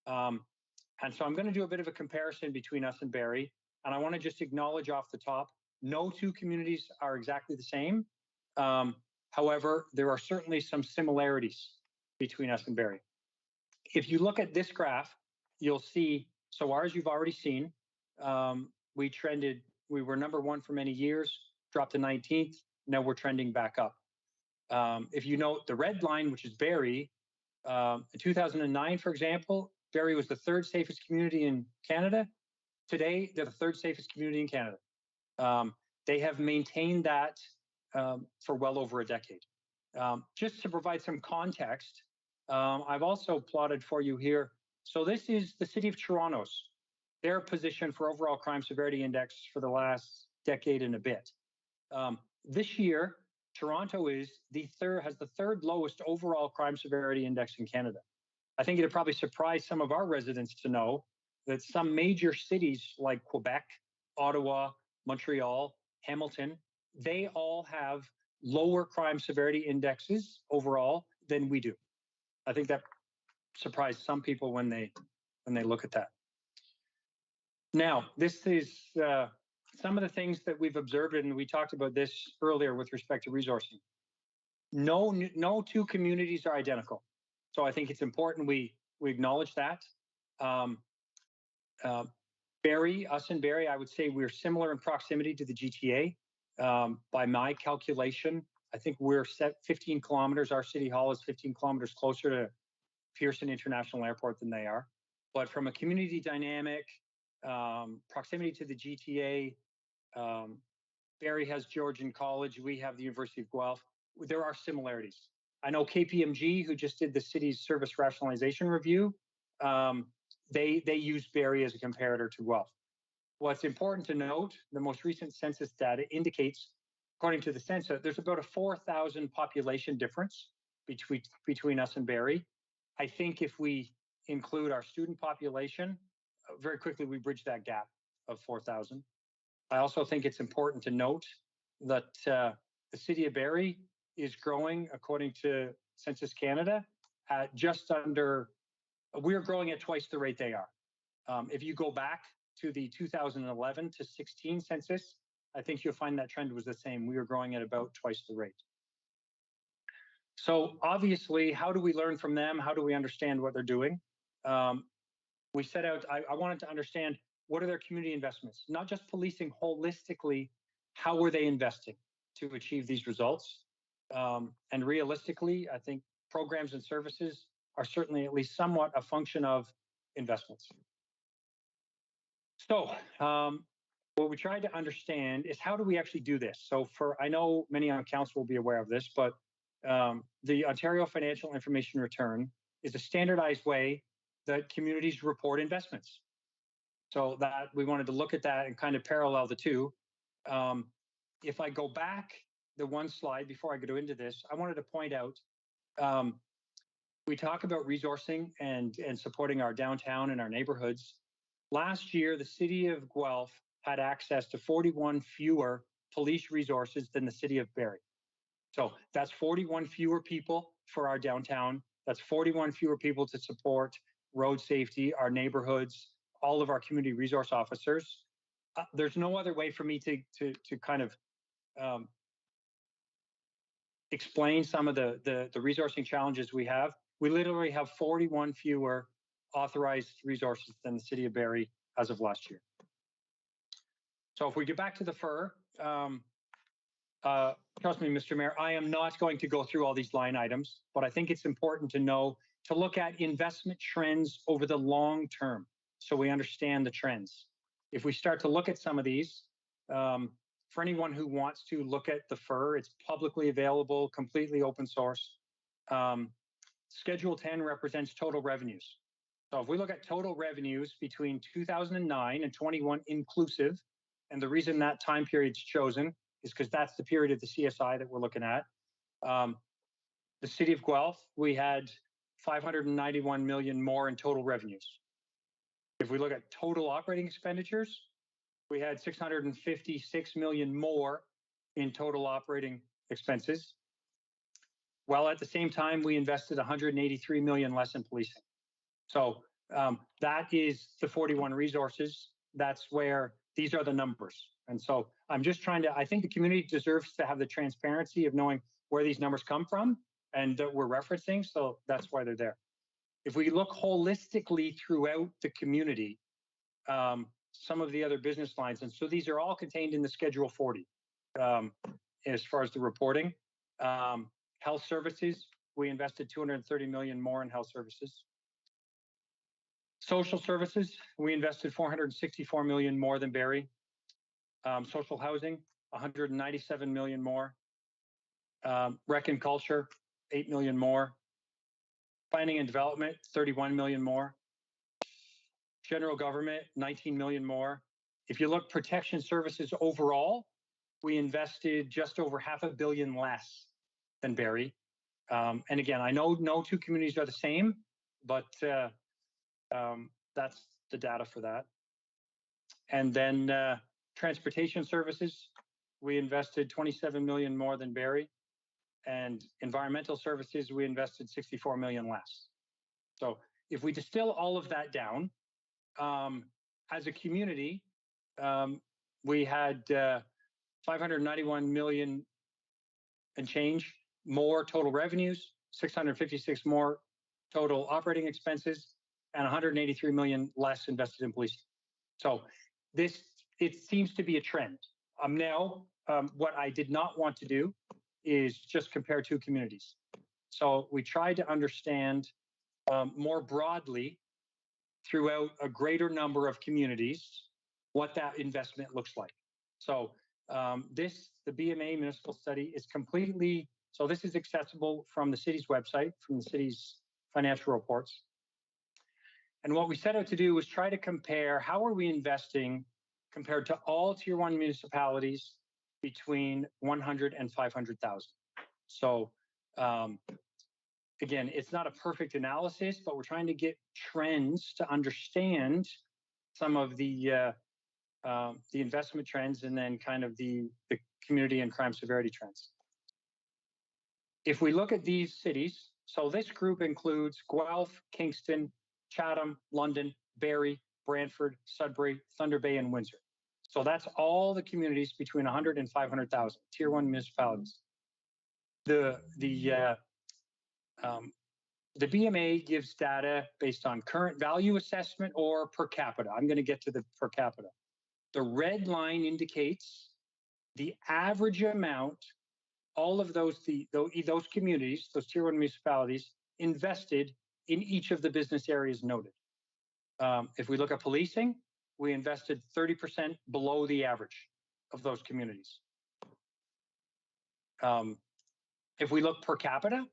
[SPEAKER 4] And so I'm going to do a bit of a comparison between us and Barrie, and I want to just acknowledge off the top, no two communities are exactly the same. However, there are certainly some similarities between us and Barrie. If you look at this graph, you'll see, so ours you've already seen. We were number one for many years, dropped to 19th. Now we're trending back up. If you note the red line, which is Barrie, in 2009, for example, Barrie was the third safest community in Canada. Today, they're the third safest community in Canada. They have maintained that for well over a decade. Just to provide some context, I've also plotted for you here. So this is the City of Toronto's, their position for overall crime severity index for the last decade and a bit. This year, Toronto has the third lowest overall crime severity index in Canada. I think it'd probably surprise some of our residents to know that some major cities like Quebec, Ottawa, Montreal, Hamilton, they all have lower crime severity indexes overall than we do. I think that surprised some people when they look at that. Now, this is some of the things that we've observed, and we talked about this earlier with respect to resourcing. No two communities are identical. So I think it's important we acknowledge that. Barrie, us and Barrie, I would say we're similar in proximity to the GTA. By my calculation, I think we're set 15 kilometers. Our city hall is 15 kilometers closer to Pearson International Airport than they are. But from a community dynamic, proximity to the GTA, Barrie has Georgian College. We have the University of Guelph. There are similarities. I know KPMG, who just did the city's service rationalization review, they use Barrie as a comparator to Guelph. What's important to note, the most recent census data indicates, according to the census, there's about a 4,000 population difference between us and Barrie. I think if we include our student population, very quickly we bridge that gap of 4,000. I also think it's important to note that the City of Barrie is growing, according to Census Canada, at we're growing at twice the rate they are. If you go back to the 2011 to 16 census, I think you'll find that trend was the same. We were growing at about twice the rate. So obviously, how do we learn from them? How do we understand what they're doing? We set out, I wanted to understand, what are their community investments? Not just policing holistically, how were they investing to achieve these results? And realistically, I think programs and services are certainly at least somewhat a function of investments. So what we tried to understand is, how do we actually do this? So I know many on council will be aware of this, but the Ontario Financial Information Return is a standardized way that communities report investments. So that we wanted to look at that and kind of parallel the two. If I go back the one slide before I go into this, I wanted to point out, we talk about resourcing and supporting our downtown and our neighborhoods. Last year, the city of Guelph had access to 41 fewer police resources than the city of Barrie. So that's 41 fewer people for our downtown. That's 41 fewer people to support road safety, our neighborhoods, all of our community resource officers. There's no other way for me to kind of explain some of the resourcing challenges we have. We literally have 41 fewer authorized resources than the city of Barrie as of last year. So if we get back to the FIR, trust me, Mr. Mayor, I am not going to go through all these line items, but I think it's important to know, to look at investment trends over the long term so we understand the trends. If we start to look at some of these, for anyone who wants to look at the FIR, it's publicly available, completely open source. Schedule 10 represents total revenues. So if we look at total revenues between 2009 and 21 inclusive, and the reason that time period's chosen is because that's the period of the CSI that we're looking at. The city of Guelph, we had 591 million more in total revenues. If we look at total operating expenditures, we had 656 million more in total operating expenses, while at the same time we invested 183 million less in policing. So that is the 41 resources. That's where these are the numbers. And so I'm just trying to, I think the community deserves to have the transparency of knowing where these numbers come from and that we're referencing. So that's why they're there. If we look holistically throughout the community, some of the other business lines, and so these are all contained in the Schedule 40 as far as the reporting. Health services, we invested 230 million more in health services. Social services, we invested 464 million more than Barrie. Social housing, 197 million more. Rec and culture, 8 million more. Planning and development, 31 million more. General government, 19 million more. If you look protection services overall, we invested just over $500 million less than Barrie. And again, I know no two communities are the same, but that's the data for that. And then transportation services, we invested 27 million more than Barrie. And environmental services, we invested 64 million less. So if we distill all of that down, as a community, we had 591 million and change more total revenues, 656 more total operating expenses, and 183 million less invested in policing. So it seems to be a trend. Now, what I did not want to do is just compare two communities. So we tried to understand more broadly throughout a greater number of communities what that investment looks like. So the BMA municipal study is completely, so this is accessible from the city's website, from the city's financial reports. And what we set out to do was try to compare how are we investing compared to all tier 1 municipalities between 100 and 500,000. So again, it's not a perfect analysis, but we're trying to get trends to understand some of the investment trends and then kind of the community and crime severity trends. If we look at these cities, so this group includes Guelph, Kingston, Chatham, London, Barrie, Brantford, Sudbury, Thunder Bay, and Windsor. So that's all the communities between 100 and 500,000, tier 1 municipalities. The BMA gives data based on current value assessment or per capita. I'm going to get to the per capita. The red line indicates the average amount all of those communities, those tier 1 municipalities, invested in each of the business areas noted. If we look at policing, we invested 30% below the average of those communities. If we look per capita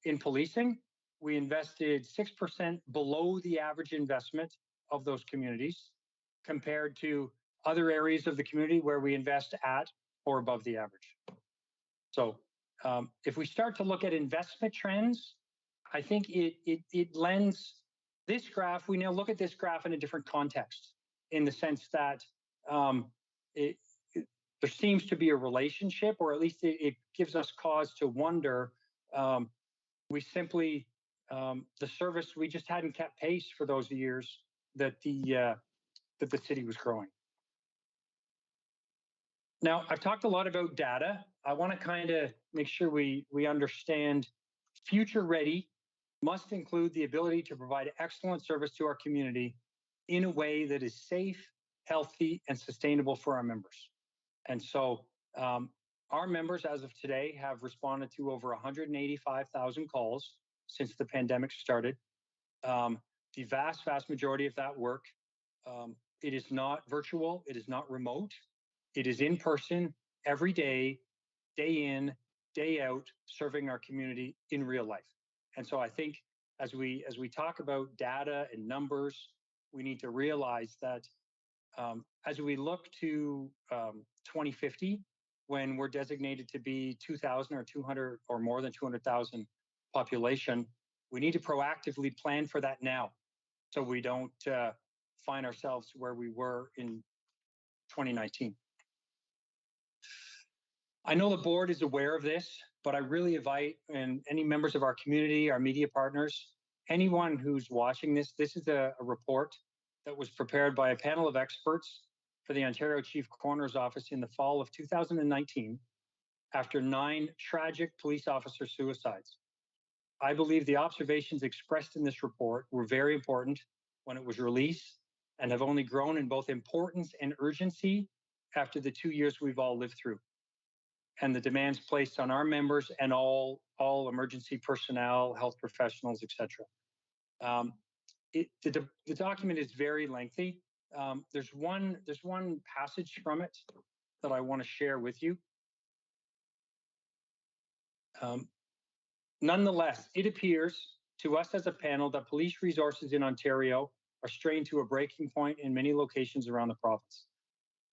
[SPEAKER 4] in policing, we invested 6% below the average investment of those communities compared to other areas of the community where we invest at or above the average. So if we start to look at investment trends, I think it lends this graph. We now look at this graph in a different context, in the sense that there seems to be a relationship, or at least it gives us cause to wonder. We simply, the service, we just hadn't kept pace for those years that the city was growing. Now, I've talked a lot about data. I want to kind of make sure we understand future ready must include the ability to provide excellent service to our community in a way that is safe, healthy, and sustainable for our members. And so our members, as of today, have responded to over 185,000 calls since the pandemic started. The vast majority of that work, it is not virtual, it is not remote, it is in person, every day, day in, day out, serving our community in real life. And so I think as we talk about data and numbers, we need to realize that as we look to 2050, when we're designated to be 2,000 or 200 or more than 200,000 population, we need to proactively plan for that now, so we don't find ourselves where we were in 2019. I know the board is aware of this, but I really invite any members of our community, our media partners, anyone who's watching this. This is a report that was prepared by a panel of experts for the Ontario Chief Coroner's Office in the fall of 2019, after 9 tragic police officer suicides. I believe the observations expressed in this report were very important when it was released, and have only grown in both importance and urgency after the 2 years we've all lived through, and the demands placed on our members and all emergency personnel, health professionals, etc. The document is very lengthy. There's one passage from it that I want to share with you. Nonetheless, it appears to us as a panel that police resources in Ontario are strained to a breaking point in many locations around the province.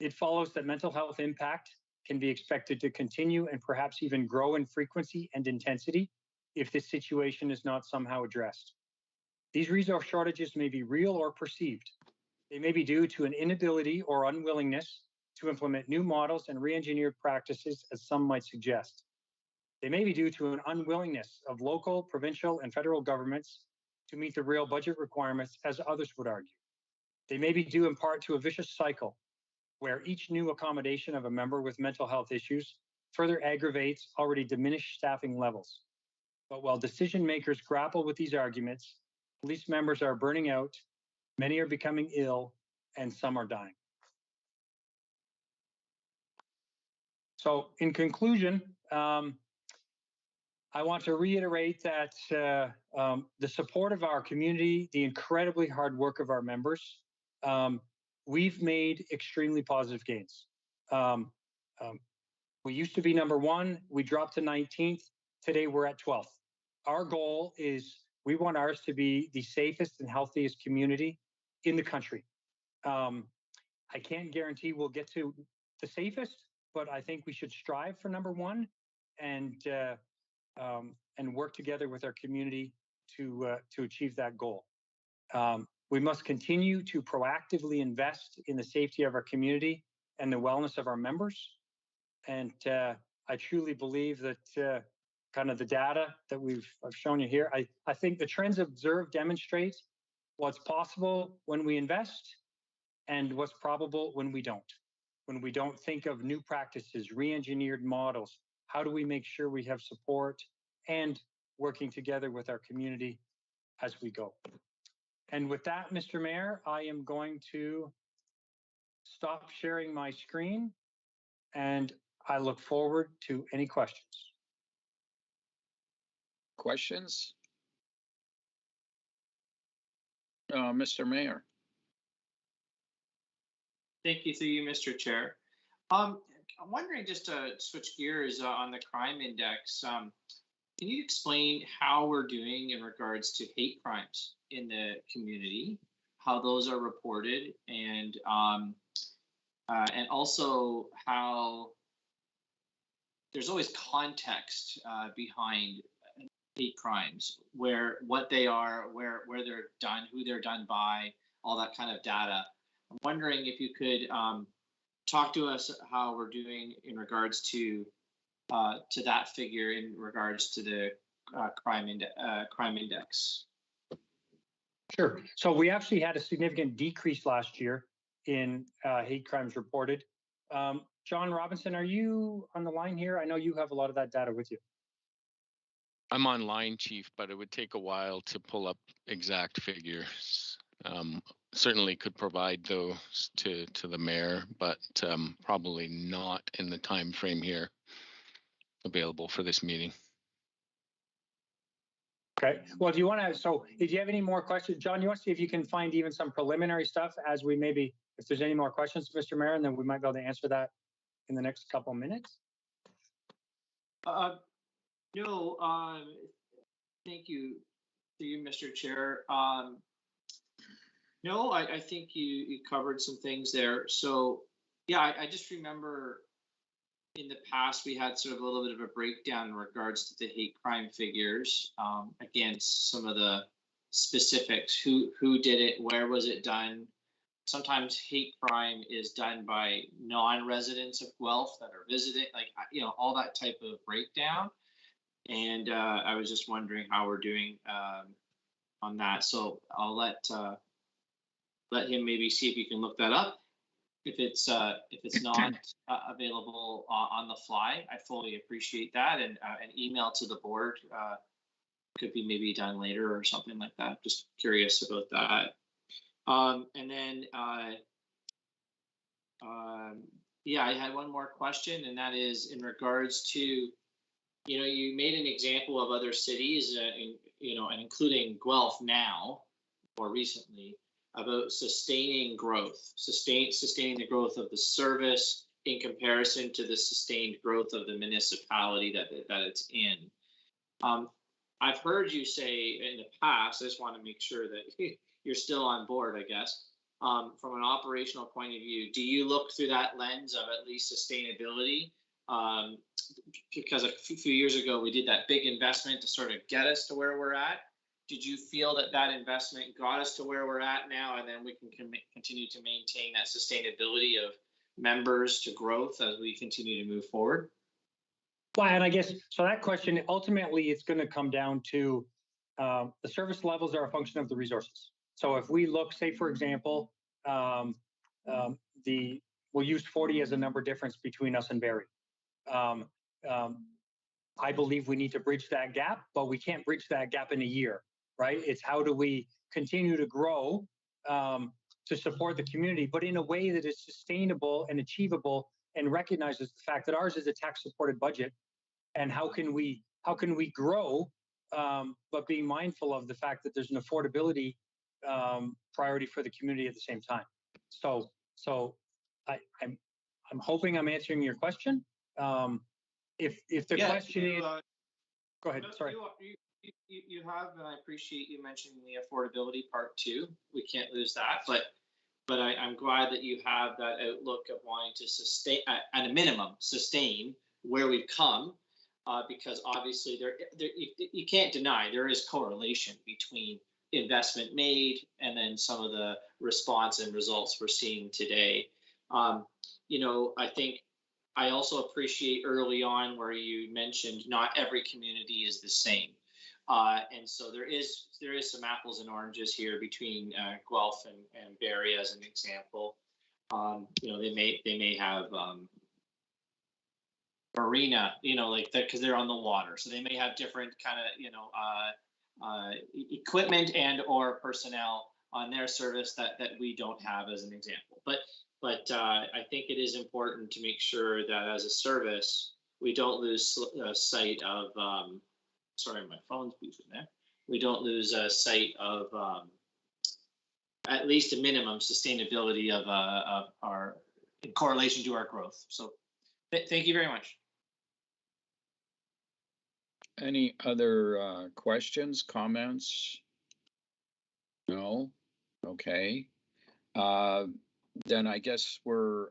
[SPEAKER 4] It follows that mental health impact can be expected to continue and perhaps even grow in frequency and intensity if this situation is not somehow addressed. These resource shortages may be real or perceived. They may be due to an inability or unwillingness to implement new models and re-engineered practices, as some might suggest. They may be due to an unwillingness of local, provincial, and federal governments to meet the real budget requirements, as others would argue. They may be due in part to a vicious cycle where each new accommodation of a member with mental health issues further aggravates already diminished staffing levels. But while decision makers grapple with these arguments, police members are burning out, many are becoming ill, and some are dying. So in conclusion, I want to reiterate that the support of our community, the incredibly hard work of our members, we've made extremely positive gains. We used to be #1, we dropped to 19th, today we're at 12th. Our goal is we want ours to be the safest and healthiest community in the country. I can't guarantee we'll get to the safest, but I think we should strive for #1 and work together with our community to achieve that goal. We must continue to proactively invest in the safety of our community and the wellness of our members. And I truly believe that kind of the data that I've shown you here, I think the trends observed demonstrate what's possible when we invest and what's probable when we don't. When we don't think of new practices, re-engineered models, how do we make sure we have support and working together with our community as we go. And with that, Mr. Mayor, I am going to stop sharing my screen, and I look forward to any questions.
[SPEAKER 1] Questions? Mr. Mayor.
[SPEAKER 3] Thank you to you, Mr. Chair. I'm wondering, just to switch gears on the crime index, can you explain how we're doing in regards to hate crimes in the community, how those are reported, and also how there's always context behind hate crimes, what they are, where they're done, who they're done by, all that kind of data. I'm wondering if you could talk to us how we're doing in regards to that figure in regards to the crime index.
[SPEAKER 4] Sure. So we actually had a significant decrease last year in hate crimes reported. John Robinson, are you on the line here? I know you have a lot of that data with you.
[SPEAKER 13] I'm online, Chief, but it would take a while to pull up exact figures. Certainly could provide those to the mayor, but probably not in the time frame here available for this meeting.
[SPEAKER 4] Okay. Well, do you want to? So, if you have any more questions, John, you want to see if you can find even some preliminary stuff as we maybe, if there's any more questions, Mr. Mayor, and then we might be able to answer that in the next couple of minutes.
[SPEAKER 3] No. Thank you to you, Mr. Chair. No, I think you covered some things there. So, yeah, I just remember in the past we had sort of a little bit of a breakdown in regards to the hate crime figures, against some of the specifics, who did it, where was it done. Sometimes hate crime is done by non-residents of Guelph that are visiting, like, all that type of breakdown. And I was just wondering how we're doing on that. So I'll let him maybe see if he can look that up. If it's not available on the fly, I fully appreciate that. And an email to the board could be maybe done later or something like that. Just curious about that. And then, yeah, I had one more question, and that is in regards to, you made an example of other cities, and including Guelph now, more recently, about sustaining growth, sustaining the growth of the service in comparison to the sustained growth of the municipality that it's in. I've heard you say in the past, I just want to make sure that you're still on board, I guess. From an operational point of view, do you look through that lens of at least sustainability? Because a few years ago, we did that big investment to sort of get us to where we're at. Did you feel that investment got us to where we're at now, and then we can continue to maintain that sustainability of members to growth as we continue to move forward?
[SPEAKER 4] Well, and I guess, so that question, ultimately, it's going to come down to the service levels are a function of the resources. So if we look, say, for example, we'll use 40 as a number difference between us and Barrie. I believe we need to bridge that gap, but we can't bridge that gap in a year, right? It's how do we continue to grow to support the community, but in a way that is sustainable and achievable and recognizes the fact that ours is a tax-supported budget. And how can we grow, but being mindful of the fact that there's an affordability priority for the community at the same time. So I'm hoping I'm answering your question. If the question is, go ahead. Sorry.
[SPEAKER 3] You have, and I appreciate you mentioning the affordability part too. We can't lose that, but I'm glad that you have that outlook of wanting to sustain, at a minimum, sustain where we've come, because obviously you can't deny there is correlation between investment made and then some of the response and results we're seeing today. I think I also appreciate early on where you mentioned not every community is the same. And so there is some apples and oranges here between Guelph and Barrie as an example. They may have marina, like that, because they're on the water. So they may have different kind of, equipment and or personnel on their service that we don't have as an example. But I think it is important to make sure that as a service, we don't lose sight of, sorry, my phone's beeping there. We don't lose sight of at least a minimum sustainability of our in correlation to our growth. So Thank you very much.
[SPEAKER 1] Any other questions, comments? No? Okay. Then I guess we're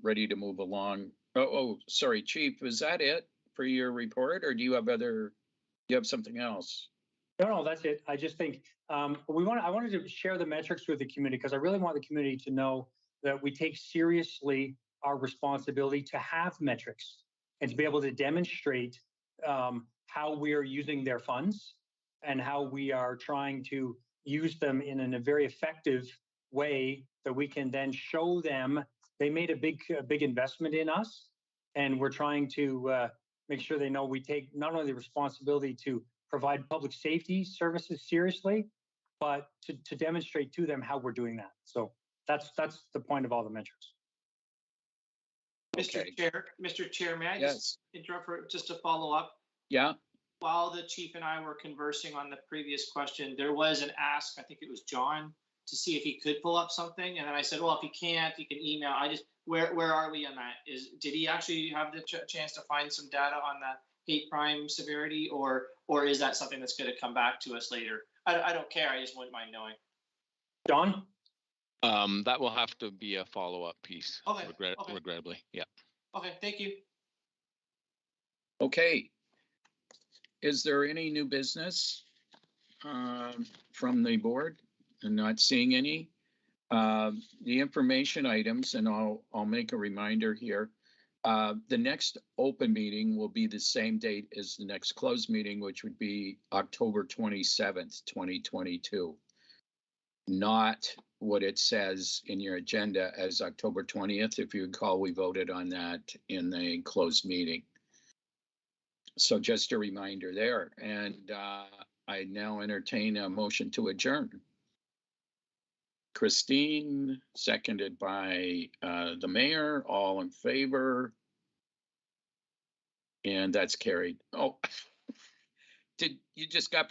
[SPEAKER 1] ready to move along. Oh, sorry, Chief, is that it for your report, or do you have something else?
[SPEAKER 4] No, that's it. I just think I wanted to share the metrics with the community because I really want the community to know that we take seriously our responsibility to have metrics and to be able to demonstrate how we are using their funds and how we are trying to use them in a very effective way that we can then show them they made a big investment in us, and we're trying to make sure they know we take not only the responsibility to provide public safety services seriously, but to demonstrate to them how we're doing that. So that's the point of all the metrics.
[SPEAKER 1] Okay.
[SPEAKER 3] Mr. Chair, may I
[SPEAKER 1] Yes.
[SPEAKER 3] just interrupt for just to follow up?
[SPEAKER 1] Yeah.
[SPEAKER 3] While the chief and I were conversing on the previous question, there was an ask, I think it was John, to see if he could pull up something. And then I said, well, if he can't, he can email. Where are we on that? Did he actually have the chance to find some data on the hate crime severity, or is that something that's going to come back to us later? I don't care. I just wouldn't mind knowing.
[SPEAKER 4] John?
[SPEAKER 13] That will have to be a follow-up piece.
[SPEAKER 3] Okay.
[SPEAKER 13] Regrettably, yeah.
[SPEAKER 3] Okay, thank you.
[SPEAKER 1] Okay. Is there any new business from the board? I'm not seeing any. The information items, and I'll make a reminder here. The next open meeting will be the same date as the next closed meeting, which would be October 27th, 2022. Not what it says in your agenda as October 20th. If you recall, we voted on that in the closed meeting. So just a reminder there. And I now entertain a motion to adjourn. Christine, seconded by the mayor, all in favor. And that's carried. Oh, did you just got